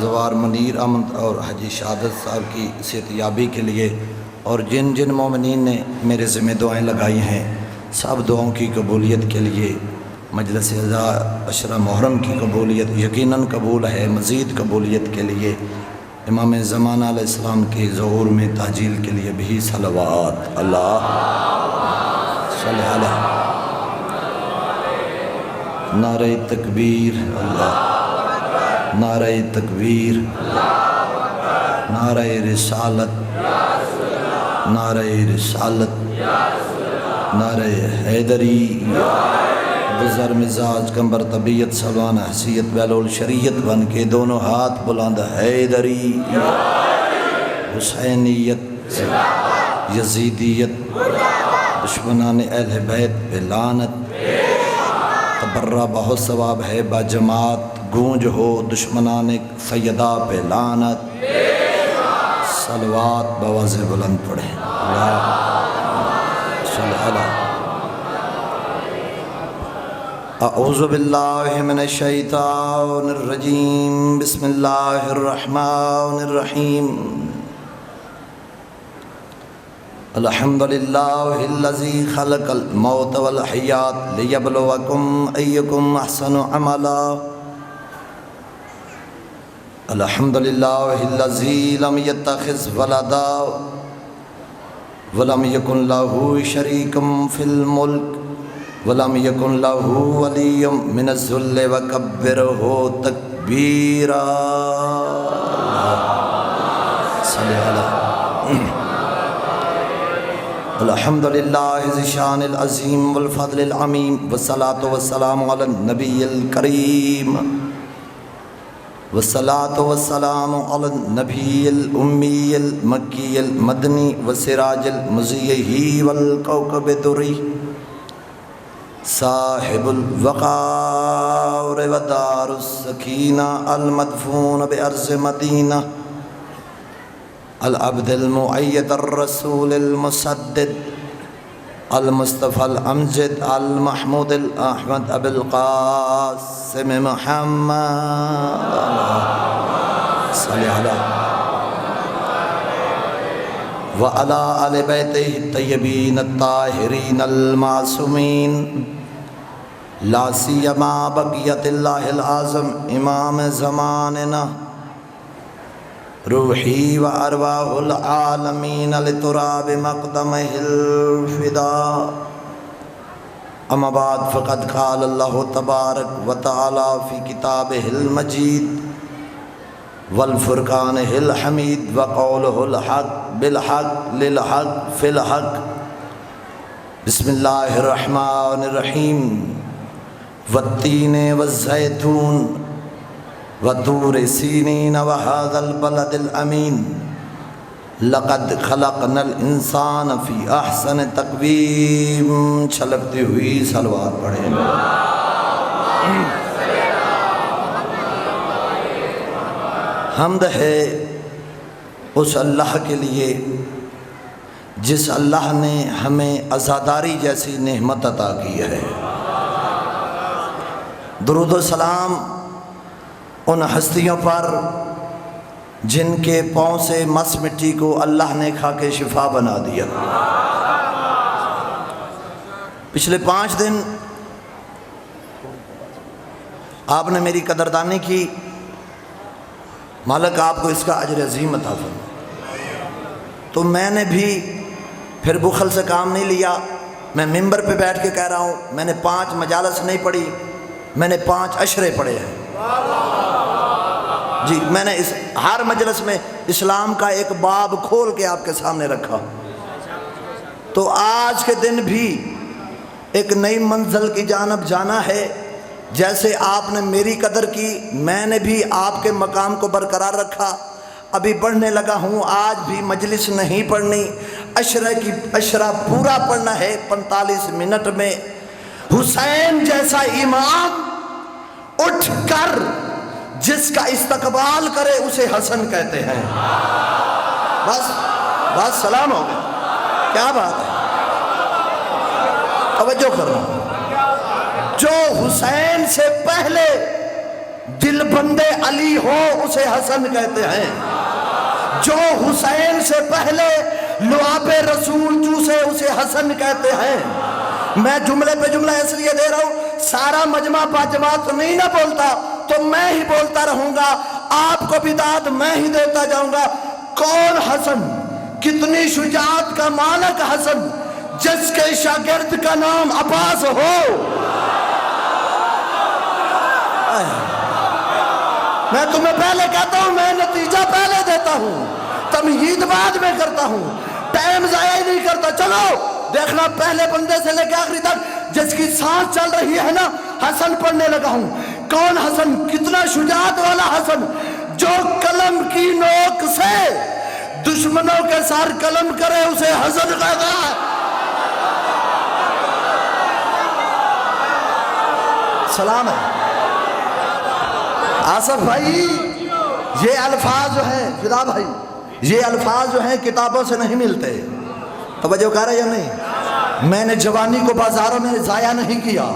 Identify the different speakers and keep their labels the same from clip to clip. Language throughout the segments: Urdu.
Speaker 1: زوار منیر احمد اور حجی شہادت صاحب کی صحت یابی کے لیے، اور جن جن مومنین نے میرے ذمہ دعائیں لگائی ہیں سب دعاؤں کی قبولیت کے لیے، مجلس عشرہ محرم کی قبولیت یقیناً قبول ہے، مزید قبولیت کے لیے امام زمانہ علیہ السلام کے ظہور میں تعجیل کے لیے بھی صلوات اللہ صلی علیہ۔ نعرہ تکبیر اللہ، نعرہ تکبیر، نعرہ رسالت، نعرہ رسالت، نعرہ حیدری، بزر مزاج کمبر طبیعت سلوان حیثیت بیلول شریعت بن کے دونوں ہاتھ بلند، حیدری، حسینیت، یزیدیت، دشمنان اہل بیت پہ لعنت، تبرہ بہت ثواب ہے با جماعت، گونج ہو دشمنان سیدہ پہ لعنت، صلوات بواز بلند پڑھیں اللہ صلی اللہ۔ اعوذ باللہ من الشیطان الرجیم، بسم اللہ الرحمن الرحیم، الحمدللہ الذی خلق الموت والحیات لیبلوکم ایکم احسن عملا، الحمدللہ الذی لم یتخذ ولدا ولم یکن لہ شریک فی الملک وَلَمْ يَكُنْ لَهُ وَلِيٌّ مِّنَ الذُّلِّ وَكَبِّرْهُ تَكْبِيرًا صلی اللہ۔ الحمد للہ ذی الشان العظیم والفضل العمیم، والصلاة والسلام علی النبی الکریم، والصلاة والسلام علی النبی الامی المکی المدنی والسراج المضیء والکوكب الدری، صاحب الوقار ودار السکینہ، المدفون بأرض مدینہ، العبد المؤید الرسول المسدد، المصطفى الامجد المحمود الاحمد ابو القاسم محمد صلی اللہ وعلى آل بیتہ الطیبین الطاہرین المعصومین، لا سیما بقیت اللہ العظم امام زماننا، روحی و ارواح العالمین لتراب مقدمہ الفدا، اما بعد فقد قال اللہ تبارک و تعالی فی کتابہ المجید والفرقان الحمید وقولہ الحق بالحق للحق فی الحق، بسم اللہ الرحمن الرحیم، والتین والزیتون وطور سینین وهذا البلد الامین، لقد خلقنا الانسان فی احسن تقویم، چھلکتی ہوئی صلوات پڑھیں۔ حمد ہے اس اللہ کے لیے جس اللہ نے ہمیں عزاداری جیسی نعمت عطا کی ہے، درود و سلام ان ہستیوں پر جن کے پاؤں سے مس مٹی کو اللہ نے کھا کے شفا بنا دیا۔ پچھلے 5 دن آپ نے میری قدردانی کی، مالک آپ کو اس کا اجر عظیم عطا فرمائے۔ تو میں نے بھی پھر بخل سے کام نہیں لیا، میں ممبر پہ بیٹھ کے کہہ رہا ہوں، میں نے 5 مجالس نہیں پڑھی، میں نے 5 عشرے پڑھے ہیں جی۔ میں نے ہر مجلس میں اسلام کا ایک باب کھول کے آپ کے سامنے رکھا، تو آج کے دن بھی ایک نئی منزل کی جانب جانا ہے۔ جیسے آپ نے میری قدر کی، میں نے بھی آپ کے مقام کو برقرار رکھا، ابھی پڑھنے لگا ہوں۔ آج بھی مجلس نہیں پڑھنی، عشرہ پورا پڑھنا ہے 45 منٹ میں۔ حسین جیسا امام اٹھ کر جس کا استقبال کرے اسے حسن کہتے ہیں۔ بس سلام ہو گیا، کیا بات ہے، توجہ کرنا۔ جو حسین سے پہلے دل بندے علی ہو اسے حسن کہتے ہیں، جو حسین سے پہلے لعاب رسول چوسے اسے حسن کہتے ہیں۔ میں جملے پہ جملہ اس لیے دے رہا ہوں، سارا مجمع باجماعت نہیں نہ بولتا تو میں ہی بولتا رہوں گا، آپ کو بدعت میں ہی دیتا جاؤں گا۔ کون حسن؟ کتنی شجاعت کا مالک حسن، جس کے شاگرد کا نام عباس ہو۔ میں تمہیں پہلے کہتا ہوں، میں نتیجہ پہلے دیتا ہوں، تمہید بعد میں کرتا ہوں، ٹائم ضائع نہیں کرتا۔ چلو دیکھنا، پہلے بندے سے لے کے آخری تک جس کی سانس چل رہی ہے نا، حسن پڑھنے لگا ہوں۔ کون حسن؟ کتنا شجاعت والا حسن، جو قلم کی نوک سے دشمنوں کے سر قلم کرے اسے حسن کہتا ہے۔ سلام ہے آصف بھائی، یہ الفاظ جو ہیں فدا بھائی، یہ الفاظ جو ہیں کتابوں سے نہیں ملتے۔ توجہ کر رہے یا نہیں؟ میں نے جوانی کو بازاروں میں ضائع نہیں کیا،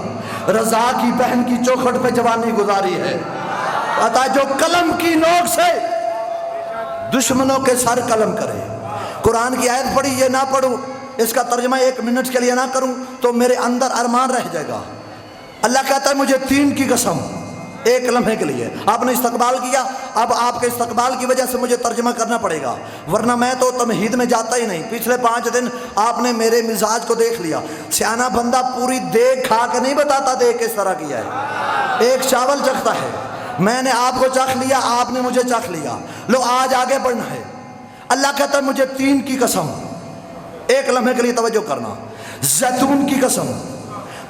Speaker 1: رضا کی بہن کی چوکھٹ پہ جوانی گزاری ہے۔ پتا جو قلم کی نوک سے دشمنوں کے سر قلم کرے۔ قرآن کی آیت پڑھی، یہ نہ پڑھوں، اس کا ترجمہ 1 منٹ کے لیے نہ کروں تو میرے اندر ارمان رہ جائے گا۔ اللہ کہتا ہے مجھے 3 کی قسم، 1 لمحے کے لیے آپ نے استقبال کیا، اب آپ کے استقبال کی وجہ سے مجھے ترجمہ کرنا پڑے گا، ورنہ میں تو تمہید میں جاتا ہی نہیں۔ پچھلے 5 دن آپ نے میرے مزاج کو دیکھ لیا۔ سیانہ بندہ پوری دیگ کھا کے نہیں بتاتا دیگ کس طرح کیا ہے، ایک چاول چکھتا ہے۔ میں نے آپ کو چکھ لیا، آپ نے مجھے چکھ لیا۔ لو آج آگے بڑھنا ہے۔ اللہ کہتا ہے مجھے 3 کی قسم، 1 لمحے کے لیے توجہ کرنا۔ زیتون کی قسم،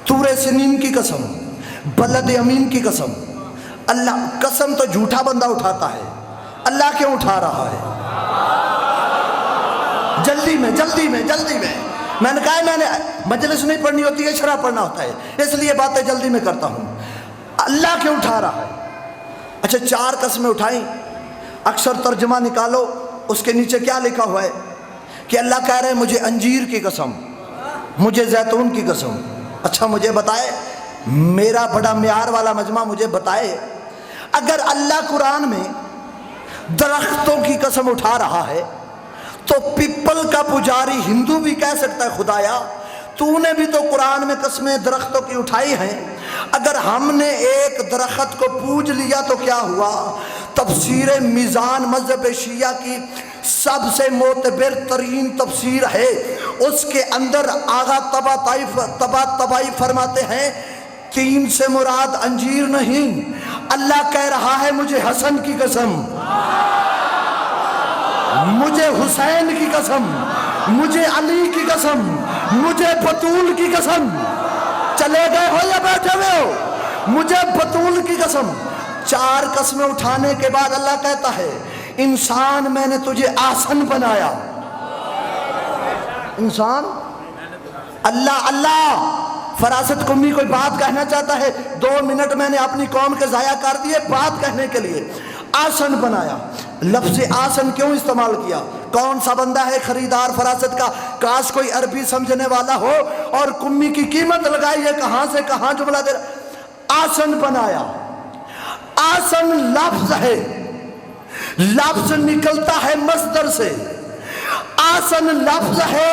Speaker 1: طور سنین کی قسم، بلد امین کی قسم۔ اللہ قسم تو جھوٹا بندہ اٹھاتا ہے، اللہ کیوں اٹھا رہا ہے؟ جلدی میں میں نے کہا میں نے مجلس نہیں پڑھنی ہوتی ہے، شرح پڑھنا ہوتا ہے، اس لیے باتیں جلدی میں کرتا ہوں۔ اللہ کیوں اٹھا رہا ہے؟ اچھا 4 قسمیں اٹھائیں، اکثر ترجمہ نکالو، اس کے نیچے کیا لکھا ہوا ہے کہ اللہ کہہ رہے ہیں مجھے انجیر کی قسم، مجھے زیتون کی قسم۔ اچھا مجھے بتائے، میرا بڑا معیار والا مجمع مجھے بتائے، اگر اللہ قرآن میں درختوں کی قسم اٹھا رہا ہے تو پیپل کا پجاری ہندو بھی کہہ سکتا ہے خدایا تو نے بھی تو قرآن میں قسمیں درختوں کی اٹھائی ہیں۔ اگر ہم نے ایک درخت کو پوج لیا تو کیا ہوا؟ تفسیر میزان مذہب شیعہ کی سب سے معتبر ترین تفسیر ہے، اس کے اندر آغا طباطبائی فرماتے ہیں 3 سے مراد انجیر نہیں، اللہ کہہ رہا ہے مجھے حسن کی قسم، مجھے حسین کی قسم، مجھے علی کی قسم، مجھے بطول کی قسم۔ چلے گئے ہو یا بیٹھے ہوئے ہو؟ مجھے بطول کی قسم۔ 4 قسمیں اٹھانے کے بعد اللہ کہتا ہے انسان میں نے تجھے آسن بنایا۔ انسان اللہ فراست کمی کوئی بات کہنا چاہتا ہے، 2 منٹ میں نے اپنی قوم کے ضائع کر دیے بات کہنے کے لیے۔ آسن بنایا، لفظ آسن کیوں استعمال کیا؟ کون سا بندہ ہے خریدار فراست کا؟ کاش کوئی عربی سمجھنے والا ہو اور کمی کی قیمت لگائی ہے، کہاں سے کہاں جملہ دے رہا۔ آسن بنایا، آسن لفظ ہے، لفظ نکلتا ہے مصدر سے، آسن لفظ ہے،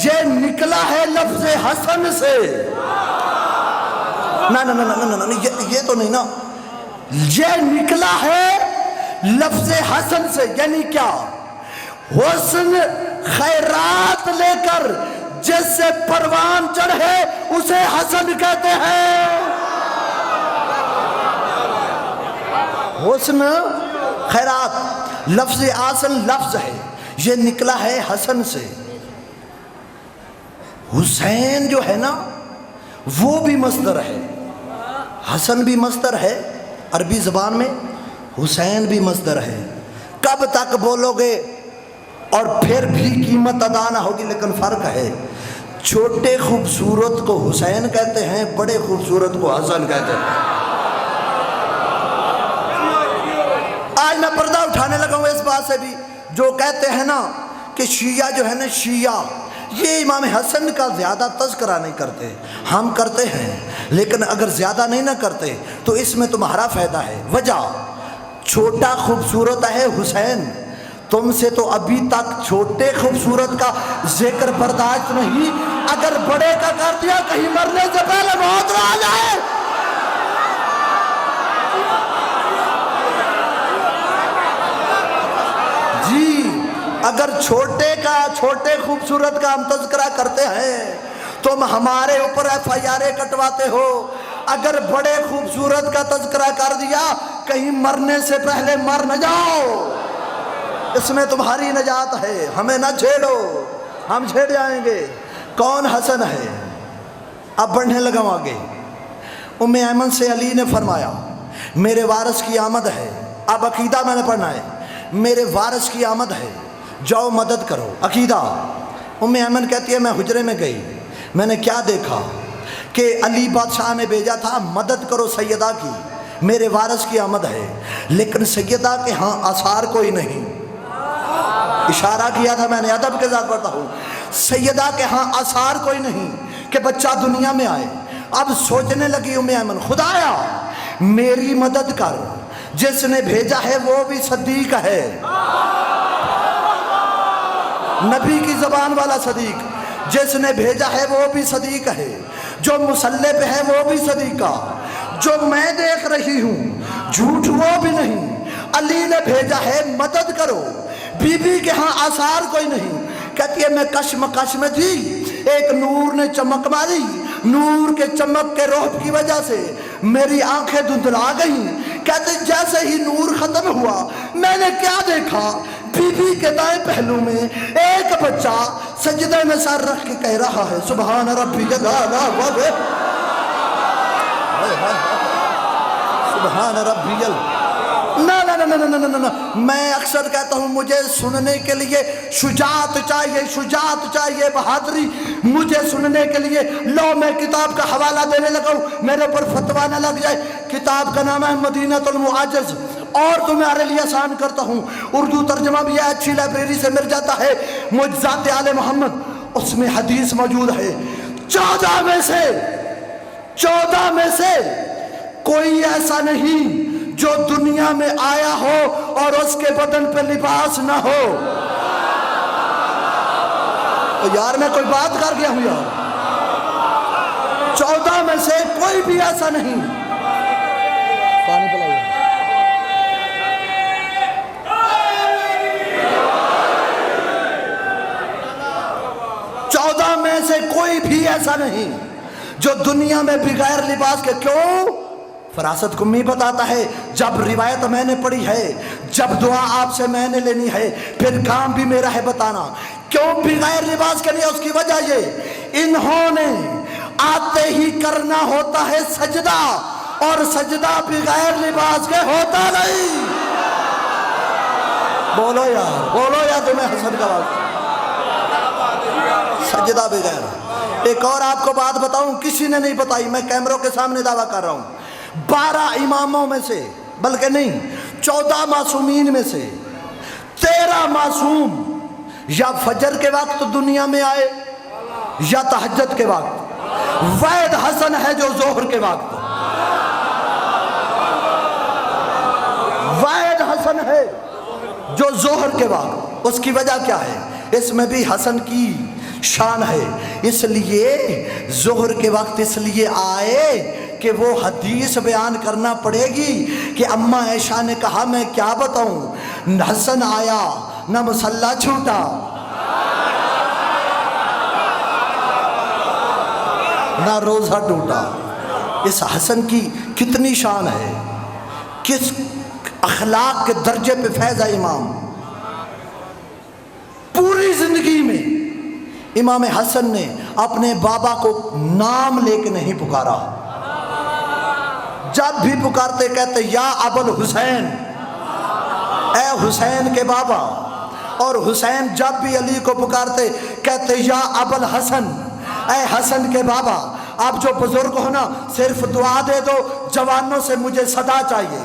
Speaker 1: یہ نکلا ہے لفظ حسن سے۔ یہ تو نہیں نا، یہ نکلا ہے لفظ حسن سے، یعنی کیا؟ حسن خیرات لے کر جس سے پروان چڑھے اسے حسن کہتے ہیں۔ حسن خیرات، لفظ آسن لفظ ہے، یہ نکلا ہے حسن سے۔ حسین جو ہے نا وہ بھی مصدر ہے، حسن بھی مصدر ہے عربی زبان میں، حسین بھی مصدر ہے۔ کب تک بولو گے اور پھر بھی قیمت ادا نہ ہوگی، لیکن فرق ہے، چھوٹے خوبصورت کو حسین کہتے ہیں، بڑے خوبصورت کو حسن کہتے ہیں۔ آج میں پردہ اٹھانے لگا ہوں اس بات سے بھی، جو کہتے ہیں نا کہ شیعہ جو ہے نا، شیعہ یہ امام حسن کا زیادہ تذکرہ نہیں کرتے، ہم کرتے ہیں۔ لیکن اگر زیادہ نہیں نہ کرتے تو اس میں تمہارا فائدہ ہے۔ وجہ چھوٹا خوبصورت ہے حسین، تم سے تو ابھی تک چھوٹے خوبصورت کا ذکر برداشت نہیں، اگر بڑے کا کر دیا کہیں مرنے سے پہلے موت نہ آ جائے۔ جی اگر چھوٹے خوبصورت کا ہم تذکرہ کرتے ہیں تم ہمارے اوپر ایف آئی آر کٹواتے ہو، اگر بڑے خوبصورت کا تذکرہ کر دیا کہیں مرنے سے پہلے مر نہ جاؤ، اس میں تمہاری نجات ہے، ہمیں نہ چھیڑو، ہم چھیڑ جائیں گے۔ کون حسن ہے؟ اب بڑھنے لگا آگے۔ ام ایمن سے علی نے فرمایا میرے وارث کی آمد ہے، اب عقیدہ میں نے پڑھنا ہے، میرے وارث کی آمد ہے، جاؤ مدد کرو۔ عقیدہ ام ایمن کہتی ہے میں حجرے میں گئی، میں نے کیا دیکھا کہ علی بادشاہ نے بھیجا تھا مدد کرو سیدہ کی، میرے وارث کی آمد ہے، لیکن سیدہ کے ہاں آثار کوئی نہیں۔ اشارہ کیا تھا میں نے، ادب کے ساتھ پڑھتا ہوں، سیدہ کے ہاں آثار کوئی نہیں کہ بچہ دنیا میں آئے۔ اب سوچنے لگی ام ایمن خدایا میری مدد کر، جس نے بھیجا ہے وہ بھی صدیق ہے، نبی کی زبان والا صدیق، جس نے بھیجا ہے وہ بھی صدیق ہے، جو مسلح پہ ہے وہ بھی صدیقہ، جو میں دیکھ رہی ہوں جھوٹ وہ بھی نہیں، علی نے بھیجا ہے مدد کرو، بی بی کے ہاں آثار کوئی نہیں۔ کہتی ہے میں کشمکش میں تھی، ایک نور نے چمک ماری، نور کے چمک کے رعب کی وجہ سے میری آنکھیں دھندلا گئیں۔ کہتے جیسے ہی نور ختم ہوا میں نے کیا دیکھا، بی بی کے دائیں پہلو میں ایک بچہ سجدے میں سر رکھ کے کہہ رہا ہے سبحان ربی الاعلی سبحان ربی نہ میں اکثر کہتا ہوں مجھے سننے کے لیے شجاعت چاہیے، بہادری، مجھے سننے کے لیے لو میں کتاب کا حوالہ دینے لگا ہوں، میرے پر فتویٰ نہ لگ جائے۔ کتاب کا نام ہے مدینۃ المعاجز، اور تمہارے لیے آسان کرتا ہوں، اردو ترجمہ بھی اچھی لائبریری سے مل جاتا ہے، معجزات آل محمد، اس میں حدیث موجود ہے 14 میں سے کوئی ایسا نہیں جو دنیا میں آیا ہو اور اس کے بدن پہ لباس نہ ہو۔ یار میں کوئی بات کر گیا ہوں یار، 14 میں سے کوئی بھی ایسا نہیں۔ پانی پلائیے۔ 14 میں سے کوئی بھی ایسا نہیں جو دنیا میں بغیر لباس کے، کیوں؟ فراست کمی بتاتا ہے، جب روایت میں نے پڑھی ہے، جب دعا آپ سے میں نے لینی ہے، پھر کام بھی میرا ہے بتانا کیوں بغیر لباس کے لیے۔ اس کی وجہ یہ انہوں نے آتے ہی کرنا ہوتا ہے سجدہ، اور سجدہ بغیر لباس کے ہوتا نہیں۔ بولو یا تمہیں حسن کا واسطہ، سجدہ بغیر۔ ایک اور آپ کو بات بتاؤں، کسی نے نہیں بتائی، میں کیمروں کے سامنے دعویٰ کر رہا ہوں، 12 اماموں میں سے، بلکہ نہیں 14 معصومین میں سے 13 معصوم یا فجر کے وقت دنیا میں آئے یا تہجد کے وقت، واحد حسن ہے جو ظہر کے وقت، واحد حسن ہے جو ظہر کے وقت۔ اس کی وجہ کیا ہے؟ اس میں بھی حسن کی شان ہے، اس لیے ظہر کے وقت اس لیے آئے کہ وہ حدیث بیان کرنا پڑے گی کہ اماں عائشہ نے کہا میں کیا بتاؤں، حسن آیا نہ مصلی چھوٹا نہ روزہ ٹوٹا۔ اس حسن کی کتنی شان ہے، کس اخلاق کے درجے پہ فیض ہے امام۔ پوری زندگی میں امام حسن نے اپنے بابا کو نام لے کے نہیں پکارا، جب بھی پکارتے کہتے یا ابو الحسین، اے حسین کے بابا، اور حسین جب بھی علی کو پکارتے کہتے یا ابو الحسن، اے حسن کے بابا۔ آپ جو بزرگ ہو نا صرف دعا دے دو، جوانوں سے مجھے صدا چاہیے،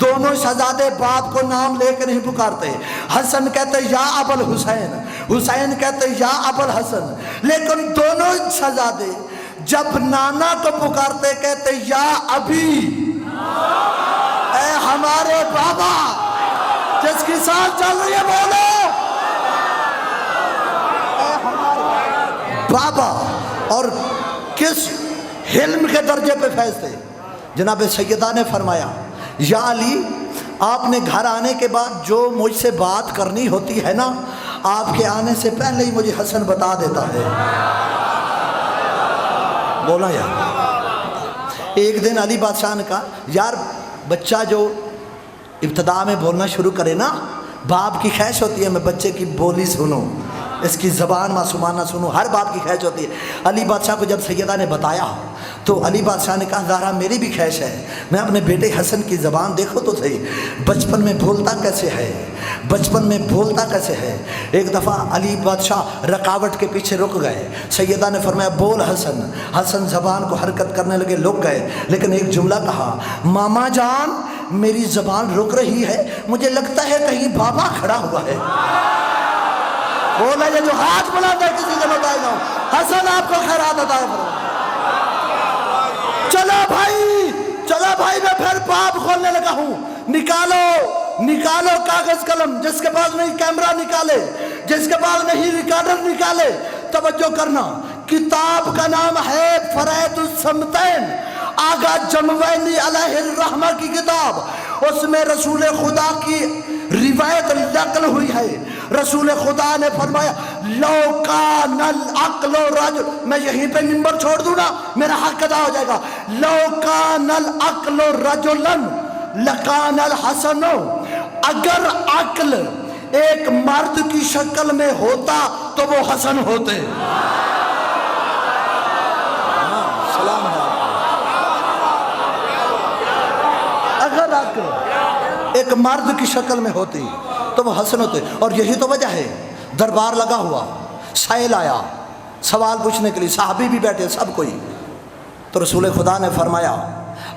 Speaker 1: دونوں شہزادے باپ کو نام لے کے نہیں پکارتے، حسن کہتے یا ابو الحسین، حسین کہتے یا ابو الحسن، لیکن دونوں شہزادے جب نانا کو پکارتے کہتے یا ابی، اے ہمارے بابا، جس کی سانس چل رہی ہے بولو اے ہمارے بابا۔ اور کس حلم کے درجے پہ فیض تھے۔ جناب سیدہ نے فرمایا یا علی، آپ نے گھر آنے کے بعد جو مجھ سے بات کرنی ہوتی ہے نا، آپ کے آنے سے پہلے ہی مجھے حسن بتا دیتا ہے۔ بولا یار، ایک دن علی بادشاہ نے کہا یار بچہ جو ابتدا میں بولنا شروع کرے نا، باپ کی خواہش ہوتی ہے میں بچے کی بولی سنوں، اس کی زبان معصومانہ سنوں، ہر باپ کی خواہش ہوتی ہے۔ علی بادشاہ کو جب سیدہ نے بتایا تو علی بادشاہ نے کہا زہرا میری بھی خواہش ہے، میں اپنے بیٹے حسن کی زبان دیکھو تو صحیح، بچپن میں بولتا کیسے ہے، بچپن میں بولتا کیسے ہے۔ ایک دفعہ علی بادشاہ رکاوٹ کے پیچھے رک گئے، سیدہ نے فرمایا بول حسن۔ حسن زبان کو حرکت کرنے لگے، رک گئے، لیکن ایک جملہ کہا ماما جان میری زبان رک رہی ہے، مجھے لگتا ہے کہیں بابا کھڑا ہوا ہے۔ بولا یہ جو ہاتھ بلاتا ہے کسی سے بتائے گا حسن آپ کو خیرات عطا فرمائے۔ چلا بھائی میں پھر باب کھولنے لگا ہوں، نکالو کاغذ قلم، جس کے پاس نہیں کیمرہ نکالے، جس کے پاس نہیں ریکارڈر نکالے۔ توجہ کرنا، کتاب کا نام ہے فرائض الصمتین، آغا جموینی علیہ الرحمہ کی کتاب، اس میں رسول خدا کی روایت نقل ہوئی ہے۔ رسول خدا نے فرمایا لو کان العقل رجل، میں یہیں پہ منبر چھوڑ دوں نا میرا حق ادا ہو جائے گا، لو کان العقل رجلا لکان الحسن، اگر عقل ایک مرد کی شکل میں ہوتا تو وہ حسن ہوتے۔ سلام ہے، اگر عقل ایک مرد کی شکل میں ہوتی تو وہ حسن ہوتے۔ اور یہی تو وجہ ہے دربار لگا ہوا، سائل آیا سوال پوچھنے کے لیے، صحابی بھی بیٹھے سب کوئی، تو رسول خدا نے فرمایا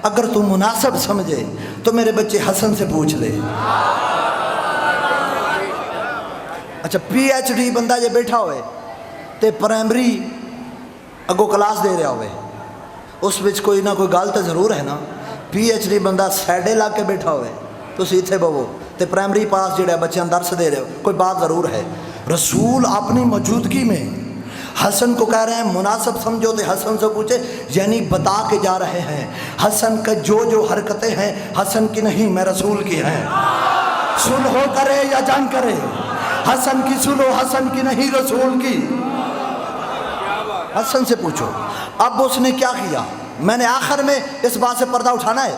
Speaker 1: اگر تو مناسب سمجھے تو میرے بچے حسن سے پوچھ لے۔ اچھا پی ایچ ڈی بندہ یہ بیٹھا ہوئے تے پرائمری اگو کلاس دے رہا ہوئے، اس وچ کوئی نہ کوئی گل تو ضرور ہے نا۔ پی ایچ ڈی بندہ سیڈے لا کے بیٹھا ہوئے تو اتنے بہو تے پرائمری پاس جڑا بچیاں درس دے رہے ہو، کوئی بات ضرور ہے۔ رسول اپنی موجودگی میں حسن کو کہہ رہے ہیں مناسب سمجھو تے حسن سے پوچھے، یعنی بتا کے جا رہے ہیں حسن کا جو حرکتیں ہیں حسن کی نہیں میں رسول کی ہیں، سلح کرے یا جنگ کرے حسن کی سلح حسن کی نہیں رسول کی، حسن سے پوچھو۔ اب اس نے کیا کیا، میں نے آخر میں اس بات سے پردہ اٹھانا ہے،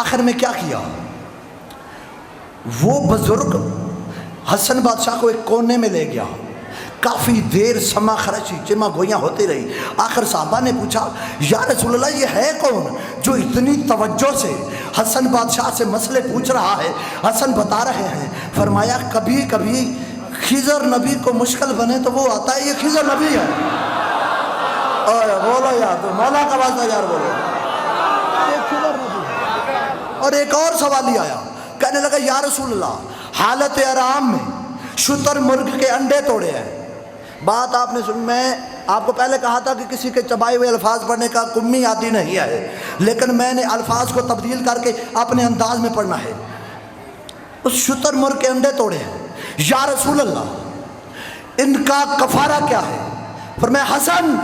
Speaker 1: آخر میں کیا کیا، وہ بزرگ حسن بادشاہ کو ایک کونے میں لے گیا، کافی دیر سما خرچی جمع گویاں ہوتی رہی، آخر صحابہ نے پوچھا یا رسول اللہ یہ ہے کون جو اتنی توجہ سے حسن بادشاہ سے مسئلے پوچھ رہا ہے، حسن بتا رہے ہیں۔ فرمایا کبھی کبھی خضر نبی کو مشکل بنے تو وہ آتا ہے یہ خضر نبی ہے۔ بولو یار تو مولا کا واسطہ یار بولو، یہ خضر نبی ہے۔ اور ایک اور سوال ہی آیا، کہنے لگا یا رسول اللہ حالت احرام میں شتر مرغ کے انڈے توڑے ہیں۔ بات آپ نے سن، میں آپ کو پہلے کہا تھا کہ کسی کے چبائے ہوئے الفاظ پڑھنے کا کمی آتی نہیں ہے، لیکن میں نے الفاظ کو تبدیل کر کے اپنے انداز میں پڑھنا ہے۔ اس شتر مرغ کے انڈے توڑے ہیں، یا رسول اللہ ان کا کفارہ کیا ہے؟ فرمایا حسن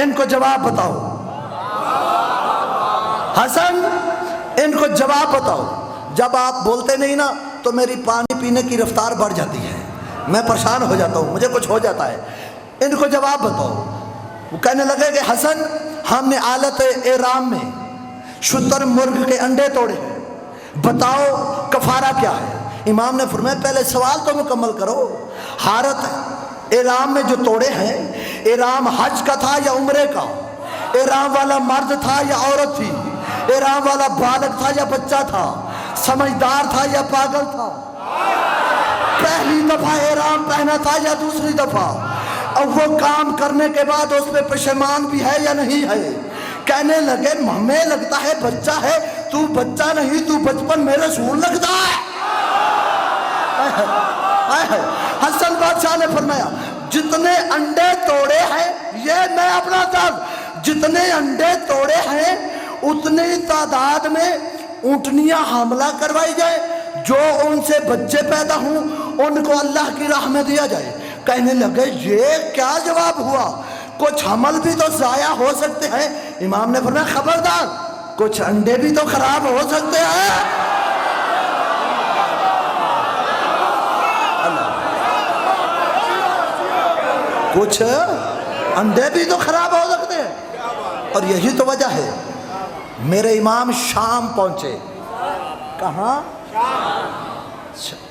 Speaker 1: ان کو جواب بتاؤ، حسن ان کو جواب بتاؤ۔ جب آپ بولتے نہیں نا تو میری پانی پینے کی رفتار بڑھ جاتی ہے، میں پریشان ہو جاتا ہوں، مجھے کچھ ہو جاتا ہے، ان کو جواب بتاؤ۔ وہ کہنے لگے کہ حسن ہم نے حالت احرام میں شتر مرغ کے انڈے توڑے ہیں، بتاؤ کفارہ کیا ہے؟ امام نے فرمایا پہلے سوال تو مکمل کرو، حالت احرام میں جو توڑے ہیں احرام حج کا تھا یا عمرے کا؟ احرام والا مرد تھا یا عورت تھی؟ احرام والا بالغ تھا یا بچہ تھا؟ سمجھدار تھا یا پاگل تھا؟ پہلی دفعہ احرام پہنا تھا یا دوسری دفعہ؟ اب وہ کام کرنے کے بعد اس پہ پشیمان بھی ہے یا نہیں ہے؟ کہنے لگے ہمیں لگتا ہے بچہ ہے، تو بچہ نہیں، تو بچپن میں رسول لگتا ہے۔ حسن بادشاہ نے فرمایا جتنے انڈے توڑے ہیں یہ میں اپنا درد جتنے انڈے توڑے ہیں اتنی تعداد میں اونٹنیاں حاملہ کروائی جائے، جو ان سے بچے پیدا ہوں ان کو اللہ کی راہ میں دیا جائے۔ کہنے لگے یہ کیا جواب ہوا، کچھ حمل بھی تو ضائع ہو سکتے ہیں۔ امام نے فرمایا خبردار، کچھ انڈے بھی تو خراب ہو سکتے ہیں۔ کچھ انڈے بھی تو خراب ہو سکتے ہیں، اور یہی تو وجہ ہے میرے امام شام پہنچے۔ کہاں؟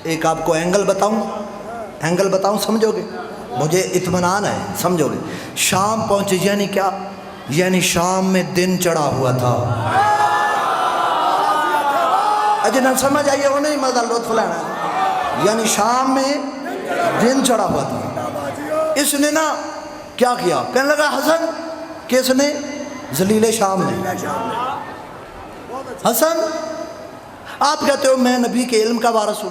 Speaker 1: ایک آپ کو اینگل بتاؤں سمجھو گے؟ مجھے اطمینان ہے سمجھو گے۔ شام پہنچے یعنی کیا؟ یعنی شام میں دن چڑھا ہوا تھا۔ اجے نہ سمجھ آئیے وہ نہیں مزہ لطف لینا ہے۔ یعنی شام میں دن چڑھا ہوا تھا۔ اس نے نا کیا کیا؟ کہنے لگا حسن، کس نے؟ ذلیل شام نے۔ حسن آپ کہتے ہو میں نبی کے علم کا وارث ہوں،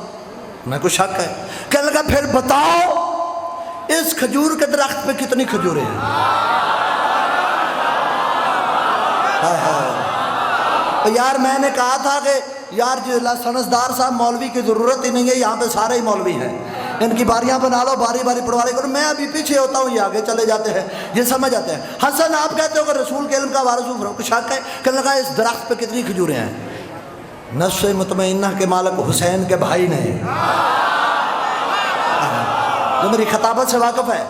Speaker 1: میں کو شک ہے۔ کہنے لگا پھر بتاؤ اس کھجور کے درخت پہ کتنی کھجوریں ہیں؟ یار میں نے کہا تھا کہ یار سنسدار صاحب مولوی کی ضرورت ہی نہیں ہے، یہاں پہ سارے ہی مولوی ہیں، ان کی باریاں بنا لو، باری باری پڑھواری کرو، میں ابھی پیچھے ہوتا ہوں، یہ آگے چلے جاتے ہیں، یہ سمجھ جاتے ہیں۔ حسن آپ کہتے ہو کہ رسول کے علم کا وارث ہوں، شک ہے؟ کہنے لگا اس درخت پہ کتنی کھجوریں ہیں؟ نفس مطمئنہ کے مالک حسین کے بھائی نے، جو میری خطابت سے واقف ہے،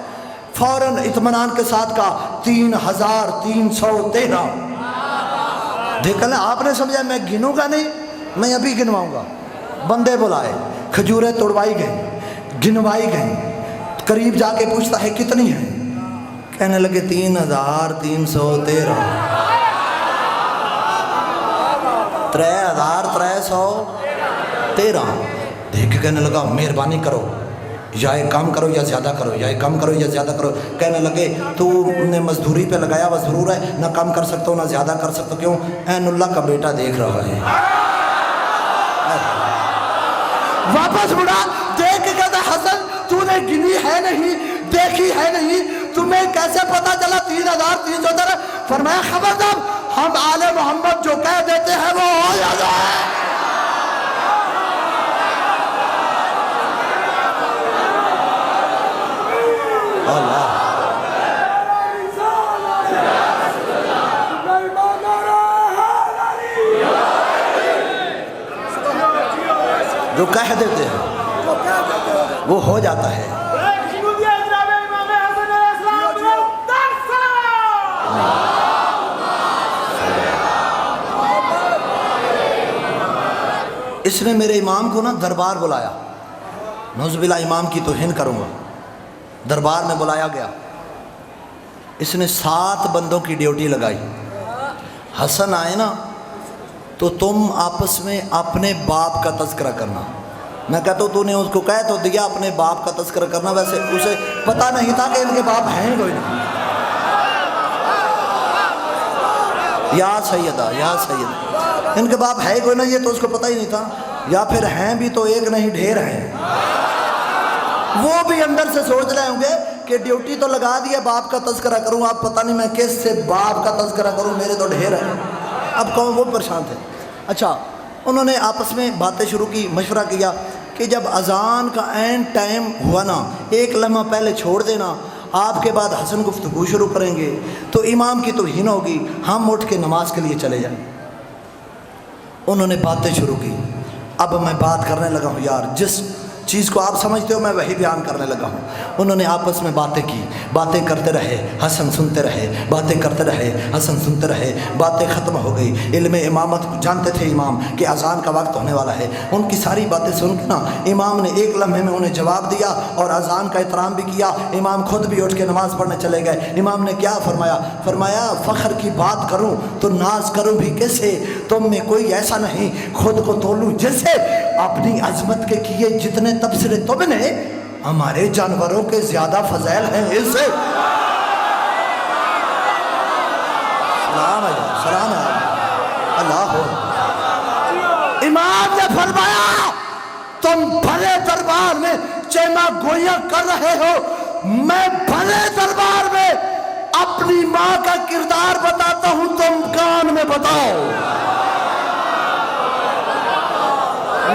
Speaker 1: فوراً اطمینان کے ساتھ کہا 3313۔ دیکھا نا آپ نے سمجھا میں گنوں گا نہیں، میں ابھی گنواؤں گا۔ بندے بلائے، کھجوریں توڑوائی گئیں، گنوائی گئیں، قریب جا کے پوچھتا ہے کتنی ہیں؟ کہنے لگے 3313۔ 3313۔ دیکھ کے کہنے لگا مہربانی کرو، یا ایک کام کرو یا زیادہ کرو، یا ایک کم کرو یا زیادہ کرو۔ کہنے لگے تو نے مزدوری پہ لگایا ہوا ضرور ہے، نہ کم کر سکتا ہوں نہ زیادہ کر سکتا ہوں، کیوں؟ عین اللہ کا بیٹا دیکھ رہا ہے۔ واپس مڑا، دیکھ کے کہتا حسن تو نے گنی ہے نہیں، دیکھی ہے نہیں، تمہیں کیسے پتا چلا 3313؟ فرمایا خبردار، ہم آل محمد جو کہہ دیتے ہیں وہ ہو جاتا ہے۔ اللہ جو کہہ دیتے ہیں وہ ہو جاتا ہے۔ اس نے میرے امام کو نا دربار بلایا، نعوذ باللہ امام کی توہین کروں گا، دربار میں بلایا گیا۔ اس نے 7 بندوں کی ڈیوٹی لگائی، حسن آئے نا تو تم آپس میں اپنے باپ کا تذکرہ کرنا۔ میں کہتا ہوں تو نے اس کو کہہ تو دیا اپنے باپ کا تذکرہ کرنا، ویسے اسے پتہ نہیں تھا کہ ان کے باپ ہیں کوئی نہیں۔ یا سیدہ یا سیدہ، ان کے باپ ہے کوئی نہیں، یہ تو اس کو پتہ ہی نہیں تھا، یا پھر ہیں بھی تو ایک نہیں ڈھیر ہیں۔ وہ بھی اندر سے سوچ رہے ہوں گے کہ ڈیوٹی تو لگا دیا باپ کا تذکرہ کروں، اب پتہ نہیں میں کس سے باپ کا تذکرہ کروں، میرے تو ڈھیر ہیں۔ اب کون؟ وہ پریشان تھے۔ اچھا انہوں نے آپس میں باتیں شروع کی، مشورہ کیا کہ جب اذان کا عین ٹائم ہوا نا، ایک لمحہ پہلے چھوڑ دینا، آپ کے بعد حسن گفتگو شروع کریں گے تو امام کی توہین ہوگی، ہم اٹھ کے نماز کے لیے چلے جائیں۔ انہوں نے باتیں شروع کی۔ اب میں بات کرنے لگا ہوں یار، جس چیز کو آپ سمجھتے ہو میں وہی بیان کرنے لگا ہوں۔ انہوں نے آپس میں باتیں کی، باتیں کرتے رہے، حسن سنتے رہے، باتیں کرتے رہے، حسن سنتے رہے، باتیں ختم ہو گئی۔ علم امامت جانتے تھے امام کہ اذان کا وقت ہونے والا ہے۔ ان کی ساری باتیں سن کے نا امام نے ایک لمحے میں انہیں جواب دیا اور اذان کا احترام بھی کیا۔ امام خود بھی اٹھ کے نماز پڑھنے چلے گئے۔ امام نے کیا فرمایا؟ فرمایا فخر کی بات کروں تو ناز کروں بھی کیسے، تم میں کوئی ایسا نہیں خود کو تولوں جیسے، اپنی عظمت کے کیے جتنے تبصرے تم نے، ہمارے جانوروں کے زیادہ فضائل ہیں اس سے۔ سلام ہے سلام ہے اللہ ہو۔ امام نے فرمایا تم بھلے دربار میں چیما گوئیاں کر رہے ہو، میں بھلے دربار میں اپنی ماں کا کردار بتاتا ہوں تم کان میں بتاؤ.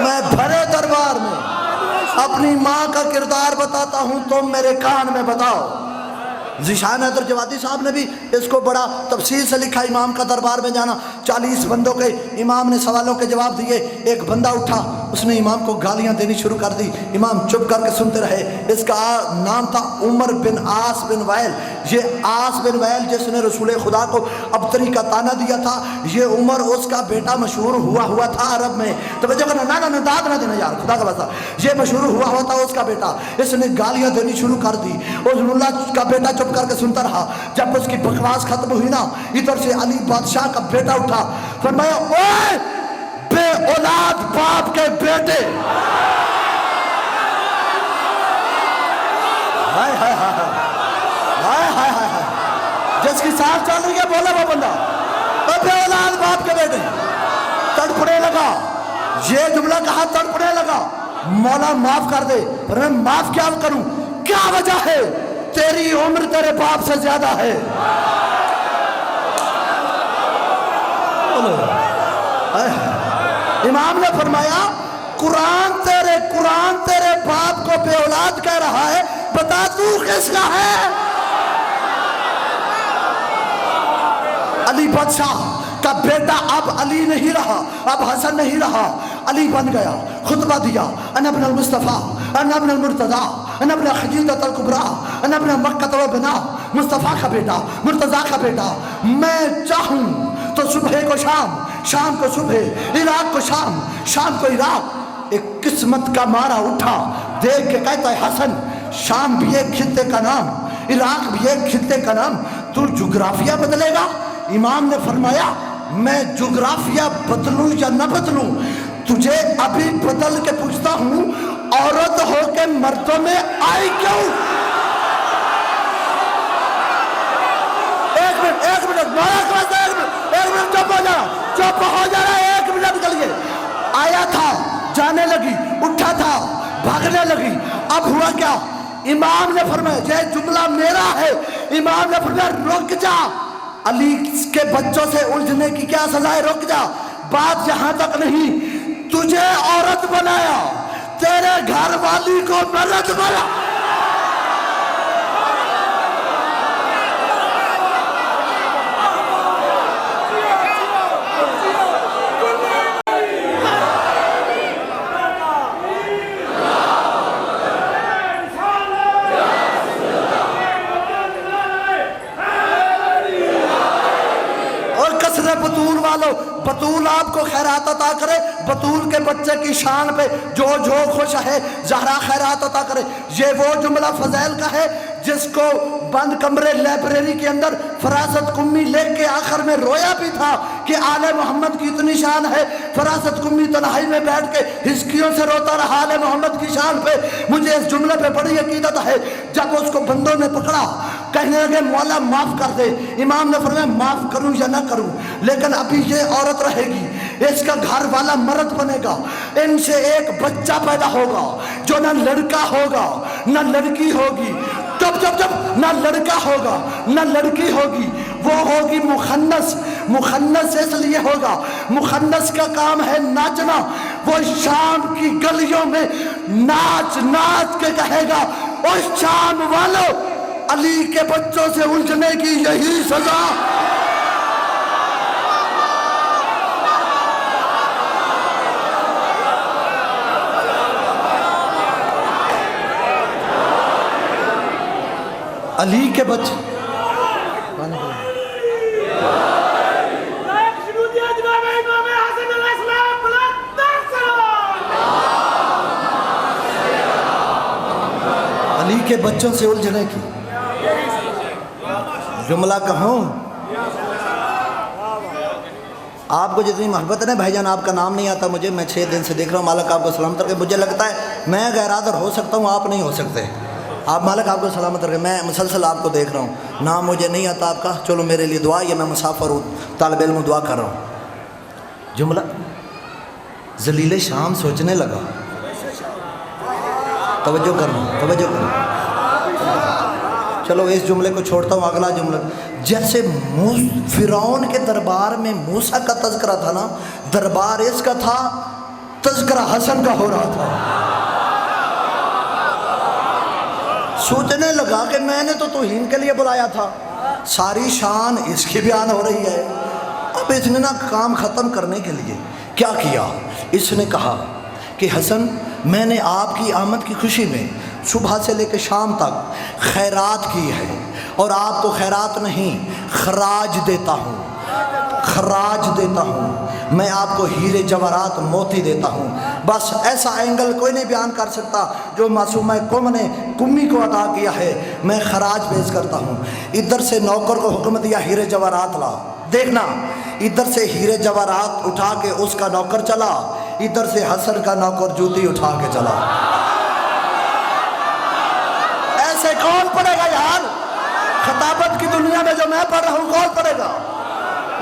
Speaker 1: میں بھرے دربار میں اپنی ماں کا کردار بتاتا ہوں تم میرے کان میں بتاؤ. ذیشان حیدر جوادی صاحب نے بھی اس کو بڑا تفصیل سے لکھا. امام کا دربار میں جانا, 40 بندوں کے امام نے سوالوں کے جواب دیے. ایک بندہ اٹھا, اس نے امام کو گالیاں دینی شروع کر دی. امام چپ کر کے سنتے رہے. اس کا نام تھا عمر بن عاص بن وائل. یہ عاص بن وائل جس نے رسول خدا کو ابتری کا تانا دیا تھا, یہ عمر اس کا بیٹا مشہور ہوا تھا عرب میں. توجہ کرنا, نہ داد نہ دینا یار, خدا کا واسطہ. یہ مشہور ہوا تھا اس کا بیٹا. اس نے گالیاں دینی شروع کر دی. اس ملا کا بیٹا چپ کر کے سنتا رہا. جب اس کی بکواس ختم ہوئی نا, ادھر سے علی بادشاہ کا بیٹا اٹھا, فرمایا اوے بے اولاد باپ کے بیٹے. ہائے ہائے ہائے ہائے ہائے, جس کی سانس چل رہی ہے بولا وہ بندہ, بے اولاد باپ کے بیٹے. تڑپنے لگا, یہ جملہ کہا, تڑپنے لگا. مولا معاف کر دے. پر میں معاف کیا کروں, کیا وجہ ہے؟ تیری عمر تیرے باپ سے زیادہ ہے. امام نے فرمایا قرآن تیرے باپ کو بے اولاد کہہ رہا ہے, بتا تو کس کا ہے؟ علی بادشاہ کا بیٹا اب علی نہیں رہا, اب حسن نہیں رہا, علی بن گیا. خطبہ دیا, انا ابن المصطفیٰ, انا ابن المرتضیٰ, انا ابن خدیجہ الکبریٰ, انا ابن مکہ و بنا, مصطفیٰ کا بیٹا, مرتضیٰ کا بیٹا. میں چاہوں تو صبح کو شام, شام کو صبح, عراق کو شام, شام کو عراق. ایک قسمت کا مارا اٹھا, دیکھ کے کہتا ہے حسن, شام بھی ایک خطے کا نام, عراق بھی ایک خطے کا نام, تو جغرافیہ بدلے گا؟ امام نے فرمایا میں جغرافیہ بدلوں یا نہ بدلوں, تجھے ابھی بدل کے پوچھتا ہوں, عورت ہو کے مردوں میں آئی کیوں؟ ایک منٹ چپ ہو جانا, ایک منٹ کے لیے. آیا تھا, جانے لگی, اٹھا تھا, بھاگنے لگی. اب ہوا کیا؟ امام نے فرمایا, یہ جملہ میرا ہے, امام نے فرمایا رک جا, علی کے بچوں سے الجھنے کی کیا سزا ہے, رک جا, بات یہاں تک نہیں. تجھے عورت بنایا, تیرے گھر والی کو مرد بنا. بطول والو, بطول آپ کو خیرات عطا کرے. بطول کے بچے کی شان پہ جو خوش ہے, زہرا خیرات عطا کرے. یہ وہ جملہ فضائل کا ہے جس کو بند کمرے لائبریری کے اندر فراست قمی لکھ کے آخر میں رویا بھی تھا کہ آل محمد کی اتنی شان ہے. فراست قمی تنہائی میں بیٹھ کے ہسکیوں سے روتا رہا آل محمد کی شان پہ. مجھے اس جملے پہ بڑی عقیدت ہے. جب اس کو بندوں نے پکڑا, کہنے لگے مولا معاف کر دے. امام نے فرمایا معاف کروں یا نہ کروں, لیکن ابھی یہ عورت رہے گی, اس کا گھر والا مرد بنے گا, ان سے ایک بچہ پیدا ہوگا جو نہ لڑکا ہوگا نہ لڑکی ہوگی. جب نہ لڑکا ہوگا نہ لڑکی ہوگی, وہ ہوگی مخنث. مخنث اس لیے ہوگا, مخنث کا کام ہے ناچنا. وہ شام کی گلیوں میں ناچ ناچ کے کہے گا, اور شام والوں, علی کے بچوں سے الجھنے کی یہی سزا. علی کے بچے علی کے بچوں سے الجھنے کی جملہ کہوں. آپ کو جتنی محبت ہے بھائی جان, آپ کا نام نہیں آتا مجھے, میں 6 دن سے دیکھ رہا ہوں. مالک آپ کو سلامت رکھے. مجھے لگتا ہے میں غیر حاضر ہو سکتا ہوں, آپ نہیں ہو سکتے. آپ مالک آپ کو سلامت رکھے. میں مسلسل آپ کو دیکھ رہا ہوں, نام مجھے نہیں آتا آپ کا. چلو میرے لیے دعا, یہ میں مسافر ہوں, طالب علم دعا کر رہا ہوں. جملہ ذلیل شام سوچنے لگا. توجہ کرنا, توجہ کرنا. چلو اس جملے کو چھوڑتا ہوں، اگلا جملہ، جیسے فرعون کے دربار میں موسیٰ کا تذکرہ تھا نا، دربار اس کا تھا، تذکرہ حسن کا ہو رہا تھا۔ سوچنے لگا کہ میں نے تو توہین کے لیے بلایا تھا، ساری شان اس کی بیان ہو رہی ہے۔ اب اس نے نا کام ختم کرنے کے لیے کیا کیا، اس نے کہا کہ حسن میں نے آپ کی آمد کی خوشی میں صبح سے لے کے شام تک خیرات کی ہے، اور آپ کو خیرات نہیں خراج دیتا ہوں، خراج دیتا ہوں، میں آپ کو ہیرے جواہرات موتی دیتا ہوں۔ بس ایسا اینگل کوئی نہیں بیان کر سکتا جو معصومہ قوم نے کمی کو عطا کیا ہے، میں خراج پیش کرتا ہوں۔ ادھر سے نوکر کو حکم دیا ہیرے جواہرات لا، دیکھنا ادھر سے ہیرے جواہرات اٹھا کے اس کا نوکر چلا، ادھر سے حسن کا نوکر جوتی اٹھا کے چلا۔ ایسے کون پڑے گا یار؟ خطابت کی دنیا میں جو میں پڑھ رہا ہوں کون پڑے گا؟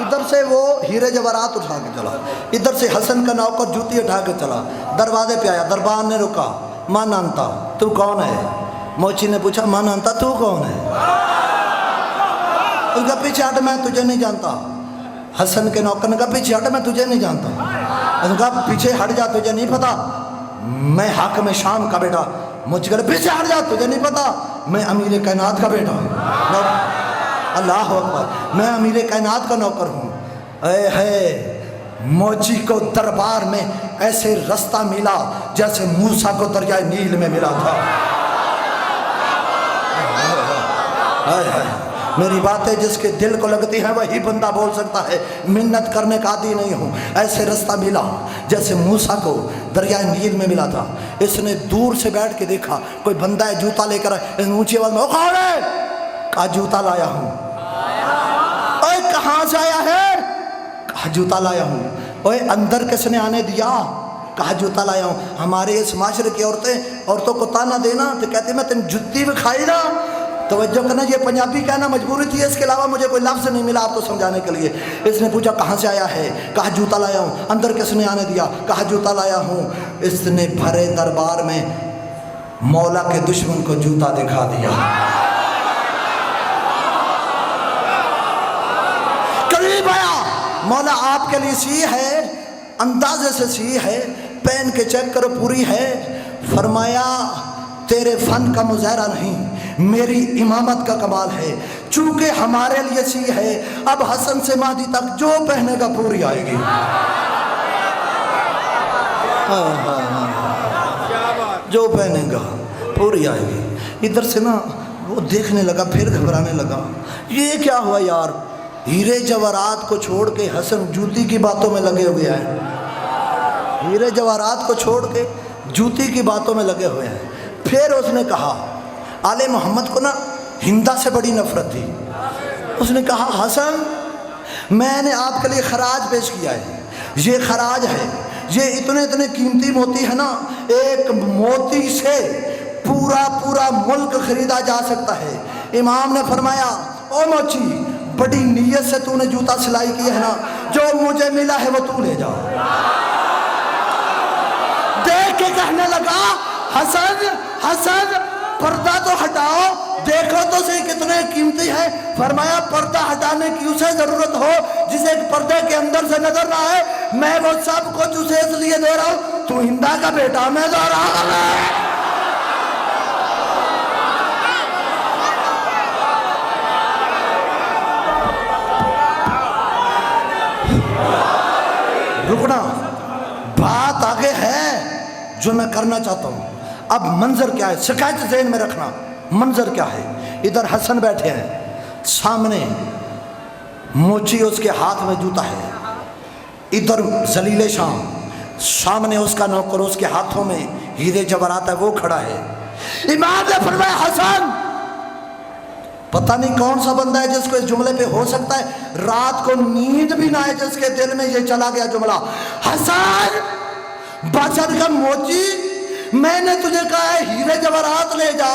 Speaker 1: ادھر سے وہ ہیرے جواہرات اٹھا کے چلا، ادھر سے حسن کا نوکر جوتی اٹھا کے چلا، دروازے پہ آیا، دربان نے رکا، من انتا تو کون ہے؟ موچی نے پوچھا من انتا تو کون ہے؟ اس کا پیچھے ہٹ میں تجھے نہیں جانتا۔ حسن کے نوکر نے کہا پیچھے ہٹ میں تجھے نہیں جانتا۔ اس نے کہا پیچھے ہٹ جا تجھے نہیں پتا میں حاکم شام کا بیٹا، مجھ کر پیچھے ہٹ جا تجھے نہیں پتا میں امیر کائنات کا بیٹا ہوں۔ اللہ اکبر، میں امیر کائنات کا نوکر ہوں۔ اے ہے موچی کو دربار میں ایسے رستہ ملا جیسے موسیٰ کو دریائے نیل میں ملا تھا۔ میری باتیں جس کے دل کو لگتی ہیں وہی بندہ بول سکتا ہے، منت کرنے کا عادی نہیں ہوں۔ ایسے رستہ ملا جیسے موسیٰ کو دریائے نیل میں ملا تھا۔ اس نے دور سے بیٹھ کے دیکھا کوئی بندہ ہے، جوتا لے کر آئے، اس نے اونچی آواز میں وہ کون ہے؟ کہا جوتا لایا ہوں۔ اوے کہاں سے آیا ہے؟ کہا جوتا لایا ہوں۔ اوے اندر کس نے آنے دیا؟ کہا جوتا لایا ہوں۔ ہمارے اس معاشرے کی عورتوں کو تانا دینا تو کہتے میں تین جتی بھی کھائی نا۔ توجہ کرنا، یہ پنجابی کہنا مجبوری تھی، اس کے علاوہ مجھے کوئی لفظ نہیں ملا آپ کو سمجھانے کے لیے۔ اس نے پوچھا کہاں سے آیا ہے؟ کہا جوتا لایا ہوں۔ اندر کس نے آنے دیا؟ کہا جوتا لایا ہوں۔ اس نے بھرے دربار میں مولا کے دشمن کو جوتا دکھا دیا۔ قریب آیا، مولا آپ کے لیے سی ہے، اندازے سے سی ہے، پہن کے چیک کرو پوری ہے۔ فرمایا تیرے فن کا مظاہرہ نہیں، میری امامت کا کمال ہے، چونکہ ہمارے لیے سی ہے، اب حسن سے مہدی تک جو پہنے گا پوری آئے گی۔ جو پہنے گا پوری آئے گی۔ ادھر سے نا وہ دیکھنے لگا، پھر گھبرانے لگا، یہ کیا ہوا یار؟ ہیرے جواہرات کو چھوڑ کے حسن جوتی کی باتوں میں لگے ہوئے ہیں، ہیرے جواہرات کو چھوڑ کے جوتی کی باتوں میں لگے ہوئے ہیں۔ پھر اس نے کہا، آل محمد کو نا ہندا سے بڑی نفرت تھی۔ اس نے کہا حسن میں نے آپ کے لیے خراج پیش کیا ہے، یہ خراج ہے، یہ اتنے قیمتی موتی ہے نا، ایک موتی سے پورا ملک خریدا جا سکتا ہے۔ امام نے فرمایا او موچی بڑی نیت سے تو نے جوتا سلائی کی ہے نا، جو مجھے ملا ہے وہ تو لے جا۔ دیکھ کے کہنے لگا حسن پردہ تو ہٹاؤ، دیکھو تو صحیح کتنے قیمتی ہے۔ فرمایا پردہ ہٹانے کی اسے ضرورت ہو جسے ایک پردے کے اندر سے نظر نہ آئے، میں وہ سب کچھ اسے اس لیے دے رہا ہوں، تو ہندا کا بیٹا میں دے رہا ہوں۔ رکنا، بات آگے ہے جو میں کرنا چاہتا ہوں۔ اب منظر کیا ہے، شکایت ذہن میں رکھنا، منظر کیا ہے۔ ادھر حسن بیٹھے ہیں، سامنے موچی اس کے ہاتھ میں جوتا ہے، ادھر ذلیل شام، سامنے اس کا نوکر اس کے ہاتھوں میں ہیرے جواہرات ہے، وہ کھڑا ہے۔ امام نے فرمایا حسن پتہ نہیں کون سا بندہ ہے جس کو اس جملے پہ ہو سکتا ہے رات کو نیند بھی نہ آئے، جس کے دل میں یہ چلا گیا جملہ، حسن بادشاہ کا موچی میں نے تجھے کہا ہے ہیرے جواہرات لے جا،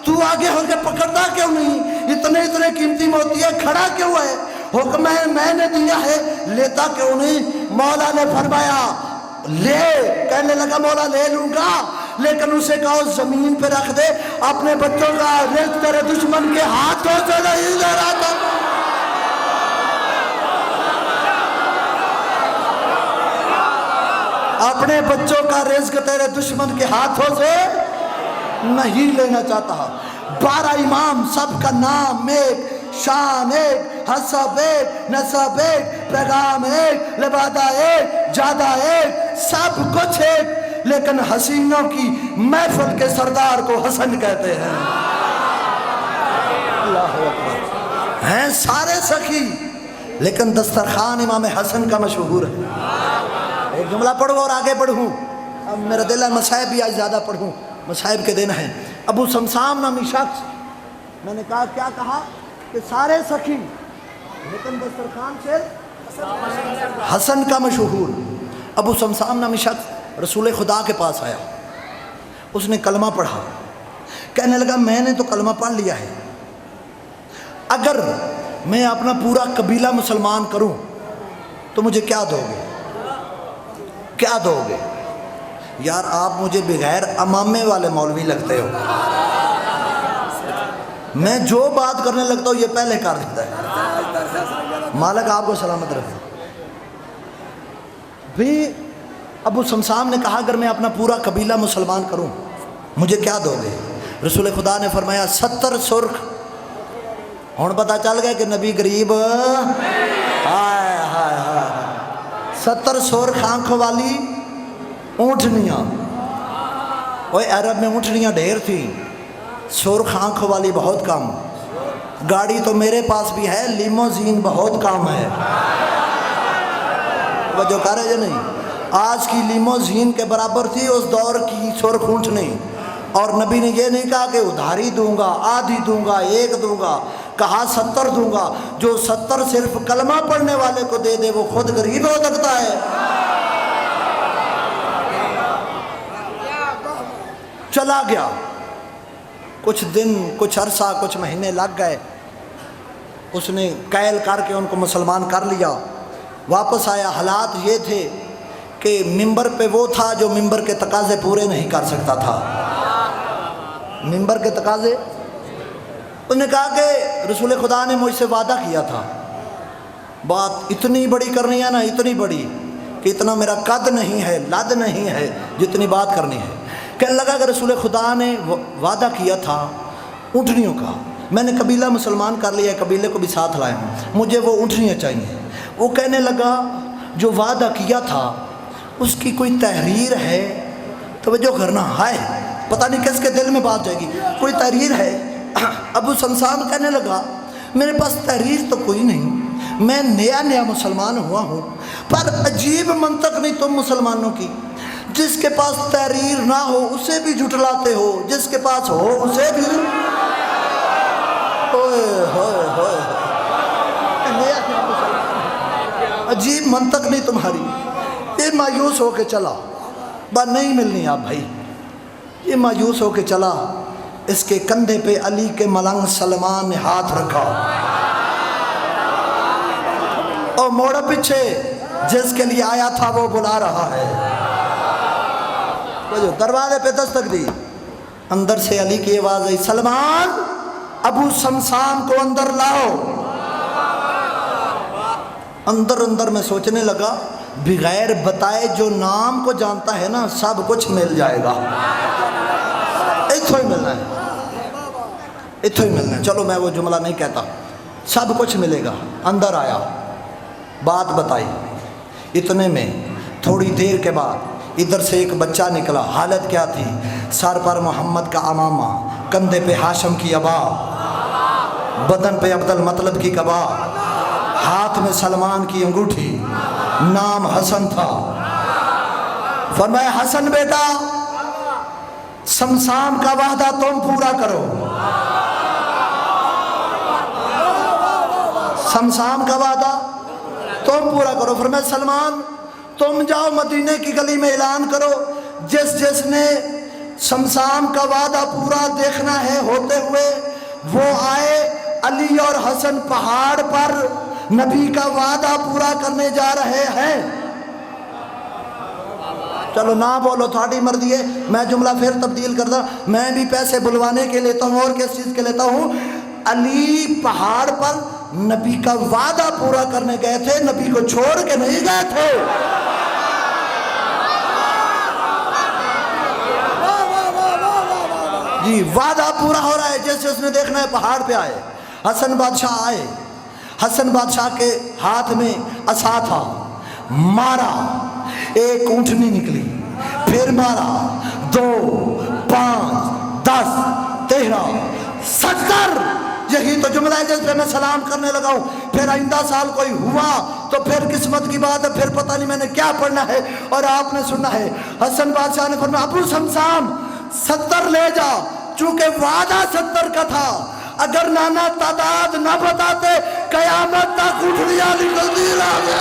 Speaker 1: تو آگے ہو کے پکڑتا کیوں نہیں؟ اتنے قیمتی موتی ہے، کھڑا کیوں ہے؟ حکم ہے میں نے دیا ہے، لیتا کیوں نہیں؟ مولا نے فرمایا لے، کہنے لگا مولا لے لوں گا، لیکن اسے کہو زمین پہ رکھ دے، اپنے بچوں کا رزق تیرے دشمن کے ہاتھوں سے نہیں لے رہا تھا۔ اپنے بچوں کا رزق تیرے دشمن کے ہاتھوں سے نہیں لینا چاہتا۔ 12 امام، سب کا نام ایک، شان ایک، حسب ایک، نسب ایک، پیغام ایک، لبادہ ایک، جادہ ایک، سب کچھ ایک، لیکن حسینوں کی محفل کے سردار کو حسن کہتے ہیں۔ اللہ اکبر، ہیں سارے سخی لیکن دسترخوان امام حسن کا مشہور ہے۔ ایک جملہ پڑھوں اور آگے بڑھوں، اب میرا دل ہے مصائب بھی آج زیادہ پڑھوں، مصائب کے دن ہیں۔ ابو سمسام نامی شخص، میں نے کہا کیا کہا کہ سارے سخی لیکن دسترخوان سے حسن کا مشہور۔ ابو سمسام نامی شخص رسول خدا کے پاس آیا، اس نے کلمہ پڑھا، کہنے لگا میں نے تو کلمہ پڑھ لیا ہے، اگر میں اپنا پورا قبیلہ مسلمان کروں تو مجھے کیا دو گے؟ کیا دو گے؟ یار آپ مجھے بغیر امامے والے مولوی لگتے ہو، میں جو بات کرنے لگتا ہوں یہ پہلے کر دیتا ہے۔ مالک آپ کو سلامت رکھے۔ بھی ابو سمسام نے کہا اگر میں اپنا پورا قبیلہ مسلمان کروں مجھے کیا دو گے؟ رسول خدا نے فرمایا 70 سرخ۔ ہون پتہ چل گیا کہ نبی غریب، ہائے ہائے ہائے، 70 سرخ آنکھوں والی اونٹنیاں۔ وہ عرب میں اونٹنیاں ڈھیر تھیں، سرخ آنکھوں والی بہت کم۔ گاڑی تو میرے پاس بھی ہے، لیموزین بہت کم ہے۔ وہ جو کہہ رہے جو نہیں، آج کی لیموزین کے برابر تھی اس دور کی سرخ اونٹنی، اور نبی نے یہ نہیں کہا کہ ادھاری دوں گا، آدھی دوں گا، 1 دوں گا، کہا 70 دوں گا۔ جو 70 صرف کلمہ پڑھنے والے کو دے دے وہ خود غریب ہو سکتا ہے۔ چلا گیا، کچھ دن، کچھ عرصہ، کچھ مہینے لگ گئے، اس نے قیل کر کے ان کو مسلمان کر لیا۔ واپس آیا، حالات یہ تھے کہ ممبر پہ وہ تھا جو ممبر کے تقاضے پورے نہیں کر سکتا تھا۔ ممبر کے تقاضے، اس نے کہا کہ رسول خدا نے مجھ سے وعدہ کیا تھا، بات اتنی بڑی کرنی ہے نا، اتنی بڑی کہ اتنا میرا قد نہیں ہے، لد نہیں ہے جتنی بات کرنی ہے۔ کہنے لگا کہ رسول خدا نے وعدہ کیا تھا اونٹنیوں کا، میں نے قبیلہ مسلمان کر لیا، قبیلے کو بھی ساتھ لایا ہوں، مجھے وہ اونٹنیاں چاہیے۔ وہ کہنے لگا جو وعدہ کیا تھا اس کی کوئی تحریر ہے؟ توجہ کرنا، ہائے پتہ نہیں کس کے دل میں بات جائے گی، کوئی تحریر ہے؟ ابو سمسام کہنے لگا میرے پاس تحریر تو کوئی نہیں، میں نیا مسلمان ہوا ہوں، پر عجیب منطق نہیں تم مسلمانوں کی، جس کے پاس تحریر نہ ہو اسے بھی جھٹلاتے ہو، جس کے پاس ہو اسے بھی۔ عجیب منطق نہیں تمہاری۔ یہ مایوس ہو کے چلا، بات نہیں ملنی آپ بھائی، یہ مایوس ہو کے چلا، اس کے کندھے پہ علی کے ملنگ سلمان نے ہاتھ رکھا، اور موڑا پیچھے جس کے لیے آیا تھا وہ بلا رہا ہے۔ دروازے پہ دستک دی، اندر سے علی کی آواز آئی، سلمان ابو سمسام کو اندر لاؤ۔ اندر میں سوچنے لگا بغیر بتائے جو نام کو جانتا ہے نا سب کچھ مل جائے گا، اتھو ہی ملنا ہے، اتھو ہی ملنا ہے، چلو میں وہ جملہ نہیں کہتا، سب کچھ ملے گا۔ اندر آیا، بات بتائی، اتنے میں تھوڑی دیر کے بعد ادھر سے ایک بچہ نکلا۔ حالت کیا تھی؟ سر پر محمد کا عمامہ، کندھے پہ ہاشم کی ابا، بدن پہ عبد المطلب کی قبا، ہاتھ میں سلمان کی انگوٹھی، نام حسن تھا۔ فرمایا حسن بیٹا سمسام کا وعدہ تم پورا کرو، سمسام کا وعدہ تم پورا کرو۔ فرمایا سلمان تم جاؤ مدینے کی گلی میں اعلان کرو، جس نے سمسام کا وعدہ پورا دیکھنا ہے ہوتے ہوئے وہ آئے، علی اور حسن پہاڑ پر نبی کا وعدہ پورا کرنے جا رہے ہیں۔ چلو نہ بولو تھوڑی مرضی ہے، میں جملہ پھر تبدیل کر دوں، میں بھی پیسے بلوانے کے لیتا ہوں اور کس چیز کے لیتا ہوں؟ علی پہاڑ پر نبی کا وعدہ پورا کرنے گئے تھے، نبی کو چھوڑ کے نہیں گئے تھے۔ جی وعدہ پورا ہو رہا ہے، جیسے اس نے دیکھنا ہے پہاڑ پہ آئے، حسن بادشاہ آئے، حسن بادشاہ کے ہاتھ میں عصا تھا، مارا، ایک اونٹنی نکلی، پھر مارا، 2 5 10 13 70، یہی تو جملہ ہے جس پہ میں سلام کرنے لگا ہوں۔ پھر آئندہ سال کوئی ہوا تو پھر قسمت کی بات ہے، پھر پتہ نہیں میں نے کیا پڑھنا ہے اور آپ نے سننا ہے۔ حسن بادشاہ نے فرمایا ابو سمسام 70 لے جا، چونکہ وعدہ 70 کا تھا، اگر نانا تعداد نہ بتاتے قیامت تک اٹھڑیاں نکلتی رہے۔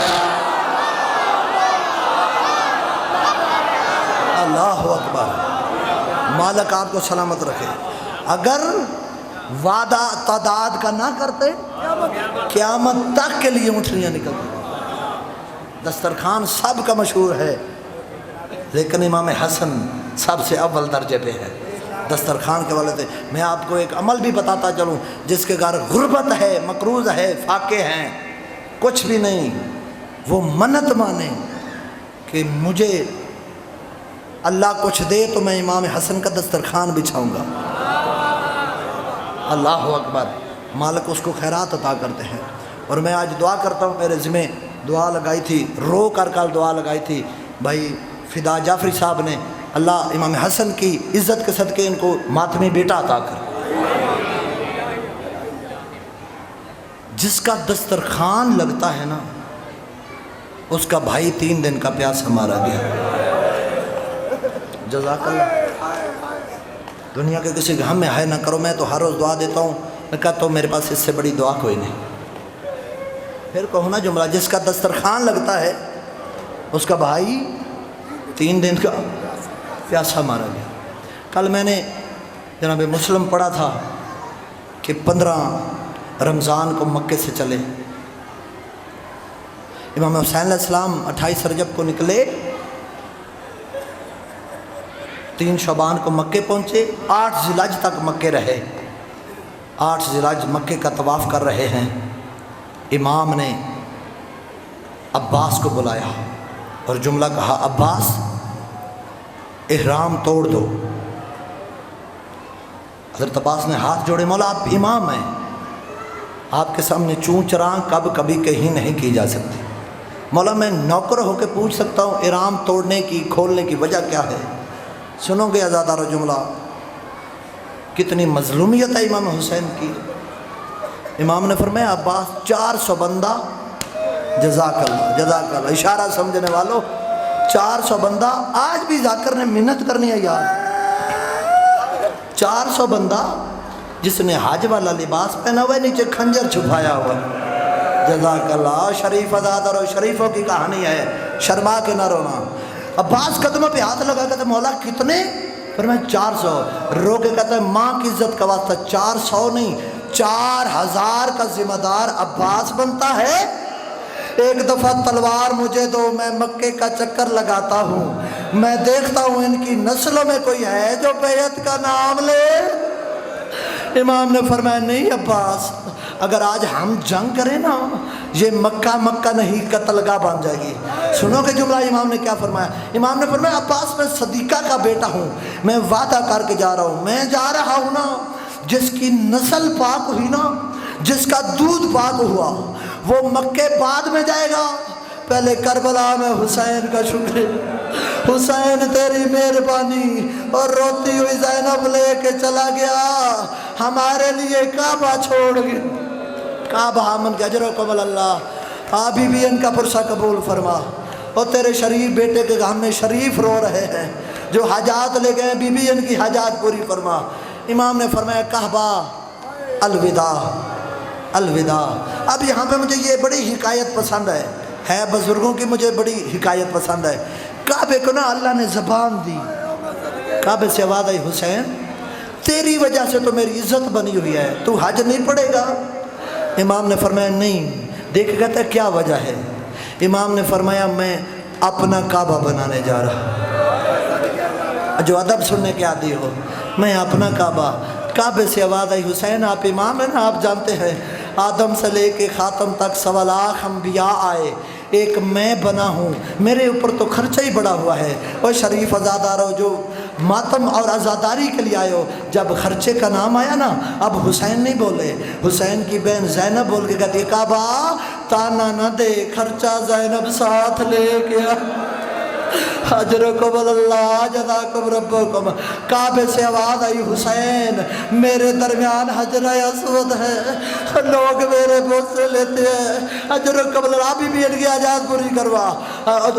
Speaker 1: اللہ اکبر، مالک آپ کو سلامت رکھے۔ اگر وعدہ تعداد کا نہ کرتے قیامت تک کے لیے اٹھڑیاں نکلتی۔ دسترخوان سب کا مشہور ہے، لیکن امام حسن سب سے اول درجے پہ ہے دسترخوان کے والے تھے۔ میں آپ کو ایک عمل بھی بتاتا چلوں، جس کے گھر غربت ہے، مقروض ہے، فاقے ہیں، کچھ بھی نہیں، وہ منت مانے کہ مجھے اللہ کچھ دے تو میں امام حسن کا دسترخوان بچھاؤں گا۔ اللہ اکبر، مالک اس کو خیرات عطا کرتے ہیں۔ اور میں آج دعا کرتا ہوں، میرے ذمہ دعا لگائی تھی، رو کر کل دعا لگائی تھی بھائی فدا جعفری صاحب نے، اللہ امام حسن کی عزت کے صدقے ان کو ماتمی بیٹا عطا کر۔ جس کا دسترخوان لگتا ہے نا، اس کا بھائی 3 دن کا پیاسا مارا گیا۔ جزاک اللہ۔ دنیا کے کسی غم میں ہے نہ کرو، میں تو ہر روز دعا دیتا ہوں، میں کہتا ہوں میرے پاس اس سے بڑی دعا کوئی نہیں۔ پھر کہو نا جملہ، جس کا دسترخوان لگتا ہے اس کا بھائی 3 دن کا پیاسا مارا گیا۔ کل میں نے جناب مسلم پڑھا تھا کہ 15 رمضان کو مکے سے چلے، امام حسین علیہ السلام 28 رجب کو نکلے، 3 شعبان کو مکے پہنچے، 8 ذی الحج تک مکے رہے، 8 ذی الحج مکے کا طواف کر رہے ہیں۔ امام نے عباس کو بلایا اور جملہ کہا عباس احرام توڑ دو۔ حضرت عباس نے ہاتھ جوڑے، مولا آپ امام ہیں، آپ کے سامنے چون چراں کبھی کہیں نہیں کی جا سکتی، مولا میں نوکر ہو کے پوچھ سکتا ہوں احرام توڑنے کی کھولنے کی وجہ کیا ہے؟ سنو گے آزادارو جملہ، کتنی مظلومیت ہے امام حسین کی۔ امام نے فرمایا عباس 400 بندہ، جزاک اللہ جزاک اللہ، اشارہ سمجھنے والوں، 400 بندہ، آج بھی ذاکر نے محنت کرنی ہے یار، 400 بندہ جس نے حج والا لباس پہنا ہوا ہے، نیچے خنجر چھپایا ہوا ہے، جزاک اللہ۔ شریف آزادارو، شریفوں کی کہانی ہے، شرما کے نہ رونا۔ عباس قدموں پہ ہاتھ لگا کہتا مولا کتنے؟ پھر میں 400، رو کے کہتا ہے ماں کی عزت کا واسطہ 400 نہیں 4000 کا ذمہ دار عباس بنتا ہے۔ ایک دفعہ تلوار مجھے دو، میں مکے کا چکر لگاتا ہوں، میں دیکھتا ہوں ان کی نسلوں میں کوئی ہے جو بیعت کا نام لے۔ امام نے فرمایا نہیں عباس، اگر آج ہم جنگ کریں نا، یہ مکہ نہیں قتل گاہ بن جائے گی۔ سنو کہ جملہ امام نے کیا فرمایا؟ امام نے فرمایا عباس میں صدیقہ کا بیٹا ہوں، میں وعدہ کر کے جا رہا ہوں، میں جا رہا ہوں نا، جس کی نسل پاک ہوئی نا، جس کا دودھ پاک ہوا، وہ مکے بعد میں جائے گا، پہلے کربلا میں حسین کا شکر، حسین تیری مہربانی، اور روتی ہوئی زینب لے کے چلا گیا، ہمارے لیے کعبہ چھوڑ گیا، کعبہ من کے اجر و قبل اللہ، ابھی بھی ان کا پرسہ قبول فرما، اور تیرے شریف بیٹے کے غم میں شریف رو رہے ہیں، جو حاجات لے گئے بی بی ان کی حاجات پوری فرما۔ امام نے فرمایا کعبہ الوداع الوداع۔ اب یہاں پہ مجھے یہ بڑی حکایت پسند ہے بزرگوں کی، مجھے بڑی حکایت پسند ہے۔ کعبے کو نا اللہ نے زبان دی، کعبے سے آواز آئی حسین تیری وجہ سے تو میری عزت بنی ہوئی ہے، تو حج نہیں پڑے گا؟ امام نے فرمایا نہیں۔ دیکھ کہتا ہے کیا وجہ ہے؟ امام نے فرمایا میں اپنا کعبہ بنانے جا رہا۔ جو ادب سننے کے عادی ہو، میں اپنا کعبے سے آواز آئی، حسین آپ امام ہیں نا، آپ جانتے ہیں آدم سے لے کے خاتم تک 1.25 لاکھ انبیاء آئے، ایک میں بنا ہوں، میرے اوپر تو خرچہ ہی بڑا ہوا ہے۔ اور شریف عزادارو جو ماتم اور عزاداری کے لیے آئے ہو، جب خرچے کا نام آیا نا، اب حسین نہیں بولے، حسین کی بہن زینب بول کے کہتی ہے کعبہ تانا نہ دے، خرچہ زینب ساتھ لے گیا، اجرکم اللہ جزاکم ربکم۔ کعبے سے آواز آئی، حسین میرے درمیان حجر اسود ہے، لوگ میرے بوجھ سے لیتے ہیں، اجرکم اللہ، ابھی بھی ان کی حاجات پوری کروا،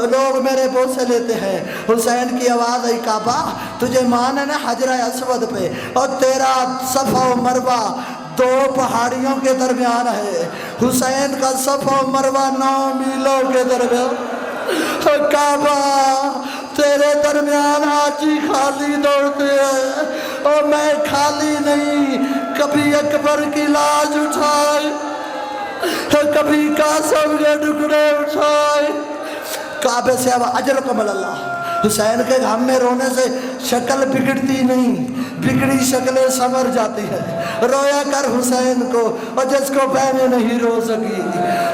Speaker 1: لوگ میرے بوجھ سے لیتے ہیں۔ حسین کی آواز آئی، کعبہ تجھے مان ہے نا حجر اسود پہ، اور تیرا صفا و مروہ 2 پہاڑیوں کے درمیان ہے، حسین کا صفا و مروہ 9 میلوں کے درمیان۔ کعبہ تیرے درمیان حاجی خالی دوڑتے ہیں، اور میں خالی نہیں، کبھی اکبر کی لاش اٹھائے، کبھی قاسم کے ٹکڑے اٹھائے۔ کعبے سے اب اجرکم اللہ، حسین کے غم میں رونے سے شکل بگڑتی نہیں، بگڑی شکلیں سنور جاتی ہے۔ رویا کر حسین کو، اور جس کو بہنیں نہیں رو سکی،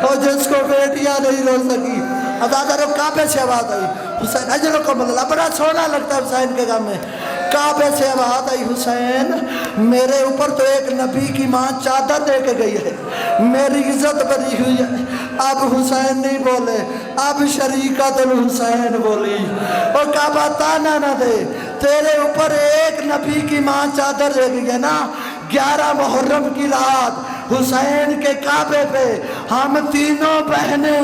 Speaker 1: اور جس کو بیٹیاں نہیں رو سکی۔ عزادارو کعبے سے آواز آئی، حسین اجرکم اللہ، بڑا سونا لگتا ہے حسین کے غم میں۔ کعبے سے آواز آئی، حسین میرے اوپر تو ایک نبی کی ماں چادر دے کے گئی ہے، میری عزت بری ہوئی ہے۔ اب حسین نہیں بولے، اب شریکت الحسین بولی، اور کعبہ تانا نہ دے، تیرے اوپر ایک نبی کی ماں چادر دے گئی ہے نا۔ 11 محرم کی رات حسین کے کعبے پہ ہم تینوں بہنیں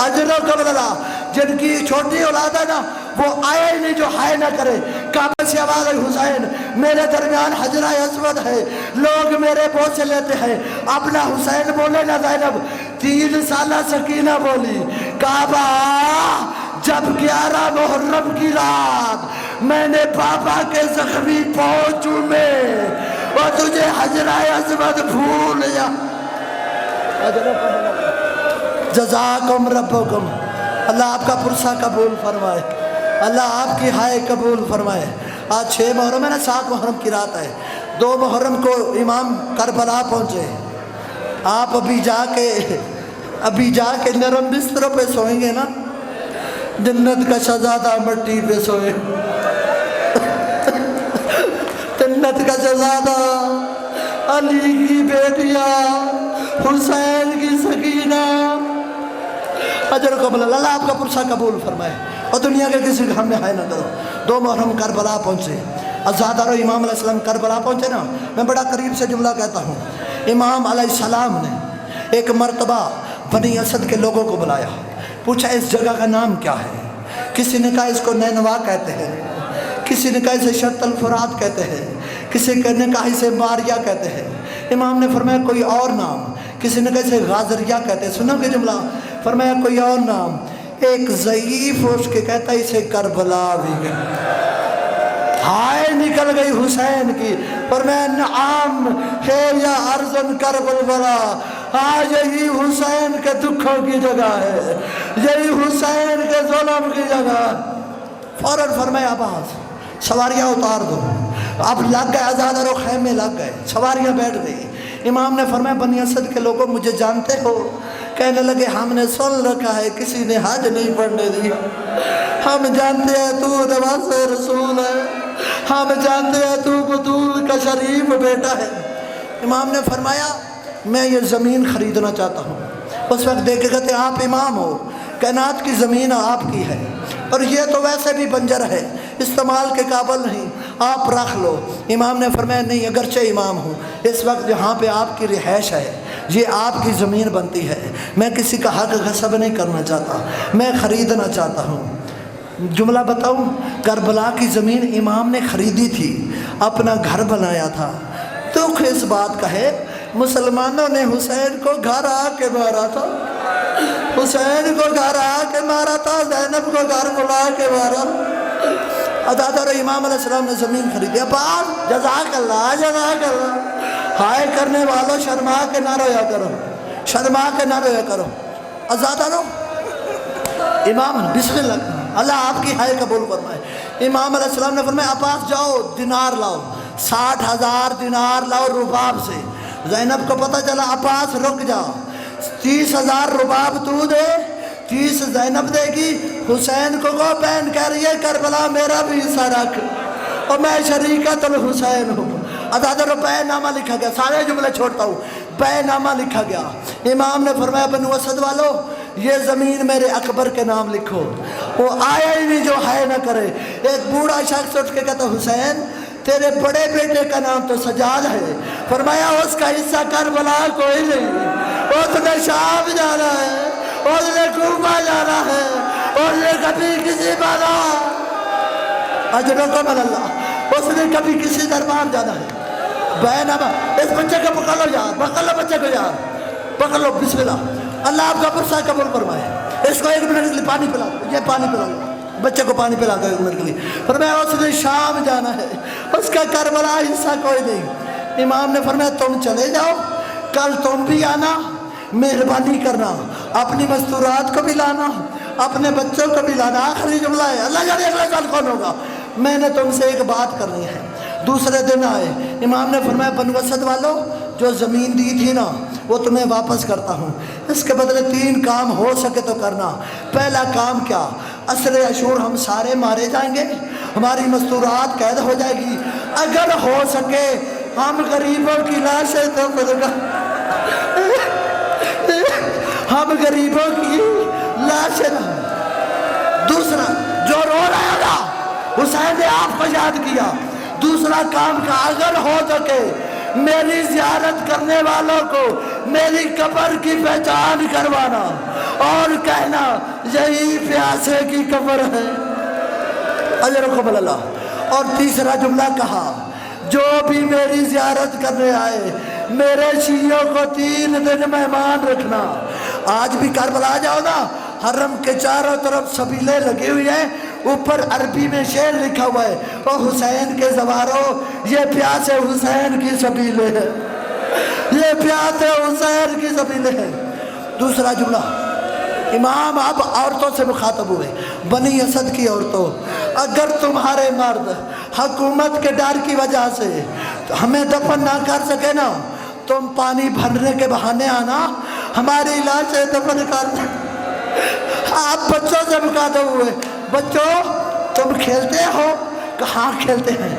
Speaker 1: اجرکم اللہ، جن کی چھوٹی اولاد ہے نا، وہ آئے ہی نہیں جو ہائے نہ کرے۔ کعبے سے آواز آئی، حسین میرے درمیان حجر اسود ہے، لوگ میرے بوجھ سے لیتے ہیں۔ اب نہ حسین بولے نہ زینب، 3 سالہ سکینہ بولی، کعبہ جب 11 محرم کی رات میں نے بابا کے زخمی پاؤں چومے، اور تجھے حجر اسود بھول گیا۔ جزاکم ربکم، اللہ آپ کا پرسہ قبول فرمائے، اللہ آپ کی ہائے قبول فرمائے۔ آج 6 محرم ہے نا، 7 محرم کی رات ہے، 2 محرم کو امام کربلا پہنچے۔ آپ ابھی جا کے نرم بستروں پہ سوئیں گے نا، جنت کا شہزادہ مٹی پہ سوئے، جنت کا شہزادہ، علی کی بیٹیاں، حسین کی سکینہ، اجرکم اللہ، اللہ آپ کا پرسہ قبول فرمائے، اور دنیا کے کسی غم میں ہائے نہ کرو۔ 2 محرم کربلا پہنچے، عزادارو امام علیہ السلام کربلا پہنچے نا، میں بڑا قریب سے جملہ کہتا ہوں۔ امام علیہ السلام نے ایک مرتبہ بنی اسد کے لوگوں کو بلایا، پوچھا اس جگہ کا نام کیا ہے؟ کسی نے کہا اس کو نینوا کہتے ہیں، کسی نے کہا اسے شط الفرات کہتے ہیں، کسی نے کہا اسے ماریا کہتے ہیں۔ امام نے فرمایا کوئی اور نام، کسی نے کہا اسے غازریہ کہتے ہیں، سنو گے جملہ؟ فرمایا کوئی اور نام، ایک ضعیف اس کے کہتا ہے اسے کربلا بھی کہتے۔ ہائے نکل گئی حسین کی، فرمایا نعم ہے یا ارزن کربلا، آج یہی حسین کے دکھوں کی جگہ ہے، یہی حسین کے ظلم کی جگہ۔ فوراً فرمایا عباس سواریاں اتار دو، اب لگ گئے عزادارو، خیمے لگ گئے، سواریاں بیٹھ گئی۔ امام نے فرمایا بنی اسد کے لوگوں مجھے جانتے ہو؟ کہنے لگے ہم نے سن رکھا ہے کسی نے حج نہیں پڑھنے دیا، ہم جانتے ہیں تو نواز رسول ہے، ہم جانتے ہیں تو بطول کا شریف بیٹا ہے۔ امام نے فرمایا میں یہ زمین خریدنا چاہتا ہوں۔ اس وقت دیکھے کہتے آپ امام ہو، کائنات کی زمین آپ کی ہے، اور یہ تو ویسے بھی بنجر ہے، استعمال کے قابل نہیں، آپ رکھ لو۔ امام نے فرمایا نہیں، اگرچہ امام ہوں، اس وقت جہاں پہ آپ کی رہائش ہے یہ آپ کی زمین بنتی ہے، میں کسی کا حق غصب نہیں کرنا چاہتا، میں خریدنا چاہتا ہوں۔ جملہ بتاؤں، کربلا کی زمین امام نے خریدی تھی، اپنا گھر بنایا تھا۔ دکھ اس بات کا ہے مسلمانوں نے حسین کو گھر آ کے مارا تھا، حسین کو گھر آ کے مارا تھا، زینب کو گھر بلا کے مارا۔ عزادارو امام علیہ السلام نے زمین خریدی۔ عباس جزاک اللہ، جزاک اللہ، ہائے کرنے والوں شرما کے نہ رویا کرو، شرما کے نہ رویا کرو۔ عزادارو امام بسم اللہ، اللہ آپ کی ہائے قبول فرمائے۔ امام علیہ السلام نے فرمایا عباس جاؤ دینار لاؤ، 60,000 دینار لاؤ رباب سے۔ زینب کو پتہ چلا عباس رک جا، 30,000 رباب تو دے، 30 زینب دے گی۔ حسین کو بہن کہہ رہی ہے کربلا میرا بھی حصہ رکھ، اور میں شریکت الحسین ہوں۔ عدد بیع نامہ لکھا گیا، سارے جملے چھوڑتا ہوں، بیع نامہ لکھا گیا۔ امام نے فرمایا بنو اسد والو یہ زمین میرے اکبر کے نام لکھو۔ وہ آیا ہی نہیں جو ہے نہ کرے۔ ایک بوڑھا شخص اٹھ کے کہتا حسین تیرے بڑے بیٹے کا نام تو سجاد ہے۔ فرمایا اس کا حصہ کربلا کوئی نہیں، اس نے شام جانا ہے، اس نے کوفہ جانا ہے، اس نے کبھی کسی بنا اجرکم اللہ، اس نے کبھی کسی دربار جانا ہے۔ بیع نامہ اس بچے کو پکڑ لو یار، پکڑ لو بچے کو یار، پکڑ لو، بسم اللہ، اللہ آپ کا پرسہ قبول فرمائے۔ اس کو 1 منٹ کے لیے پانی پلا دو، یہ پانی پلا لو، بچے کو پانی پلا دو 1 منٹ کے لیے۔ فرمایا اس نے شام جانا ہے، اس کا کربلا حصہ کوئی نہیں۔ امام نے فرمایا تم چلے جاؤ، کل تم بھی آنا، مہربانی کرنا، اپنی مستورات کو بھی لانا، اپنے بچوں کو بھی لانا۔ آخری جملہ ہے، اللہ جانے اگلا سال کون ہوگا، میں نے تم سے ایک بات کرنی ہے۔ دوسرے دن آئے، امام نے فرمایا بنو اسد والو جو زمین دی تھی نا وہ تمہیں واپس کرتا ہوں، اس کے بدلے 3 کام ہو سکے تو کرنا۔ پہلا کام کیا، عصر عاشور ہم سارے مارے جائیں گے، ہماری مستورات قید ہو جائے گی، اگر ہو سکے ہم غریبوں کی لاشیں تو ہم غریبوں کی لاشیں نہ۔ دوسرا جو رو رہا ہے نا حسین نے آپ کو یاد کیا، دوسرا کام کا اگر ہو سکے میری زیارت کرنے والوں کو میری قبر کی پہچان کروانا اور کہنا یہی پیاسے کی قبر ہے، اجرکم اللہ۔ اور تیسرا جملہ کہا جو بھی میری زیارت کرنے آئے میرے شیعوں کو 3 دن مہمان رکھنا۔ آج بھی کربلا جاؤ نا، حرم کے چاروں طرف سبیلے لگی ہوئی ہیں، اوپر عربی میں شعر لکھا ہوا ہے، او حسین کے زواروں یہ پیاسے حسین کی سبیلے ہیں، یہ پیاسے حسین کی سبیلے ہیں۔ دوسرا جملہ امام اب عورتوں سے مخاطب ہوئے، بنی اسد کی عورتوں اگر تمہارے مرد حکومت کے ڈر کی وجہ سے ہمیں دفن نہ کر سکے نا، تم پانی بھرنے کے بہانے آنا، ہماری لاشیں دفن کر۔ آپ بچوں سے مخاطب ہوئے، بچوں تم کھیلتے ہو؟ کہاں کھیلتے ہیں،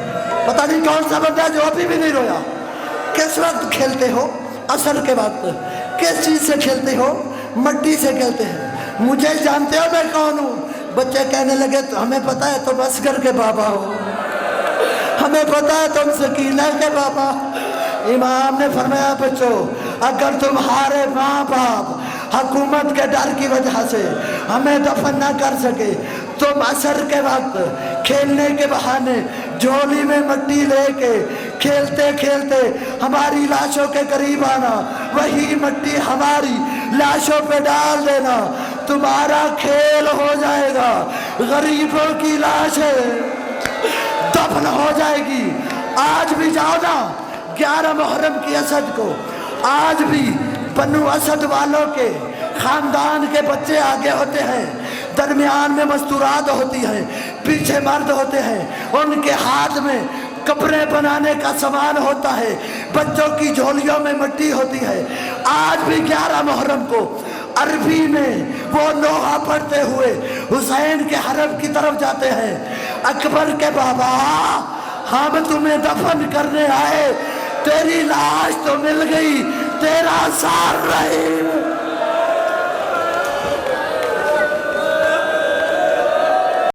Speaker 1: پتہ نہیں کون سا بندہ جو ابھی بھی نہیں رویا۔ کس وقت کھیلتے ہو؟ عصر کے وقت۔ کس چیز سے کھیلتے ہو؟ مٹی سے کھیلتے ہیں۔ مجھے جانتے ہو میں کون ہوں؟ بچے کہنے لگے ہمیں پتہ ہے تم اصغر کے بابا ہو، ہمیں پتہ ہے تم سکینہ کے بابا۔ امام نے فرمایا بچوں اگر تمہارے ماں باپ حکومت کے ڈر کی وجہ سے ہمیں دفن نہ کر سکے، تم عصر کے وقت کھیلنے کے بہانے جھولی میں مٹی لے کے کھیلتے کھیلتے ہماری لاشوں کے قریب آنا، وہی مٹی ہماری لاشوں پہ ڈال دینا، تمہارا کھیل ہو جائے گا، غریبوں کی لاشیں دفن ہو جائے گی۔ آج بھی جاؤ نا 11 محرم کی اسد کو، آج بھی بنو اسد والوں کے خاندان کے بچے آگے ہوتے ہیں، درمیان میں مستورات ہوتی ہیں، پیچھے مرد ہوتے ہیں، ان کے ہاتھ میں قبریں بنانے کا سامان ہوتا ہے، بچوں کی جھولیوں میں مٹی ہوتی ہے۔ آج بھی 11 محرم کو عربی میں وہ نوحہ پڑھتے ہوئے حسین کے حرم کی طرف جاتے ہیں، اکبر کے بابا ہم تمہیں دفن کرنے آئے، تیری لاش تو مل گئی، تیرا سار رہے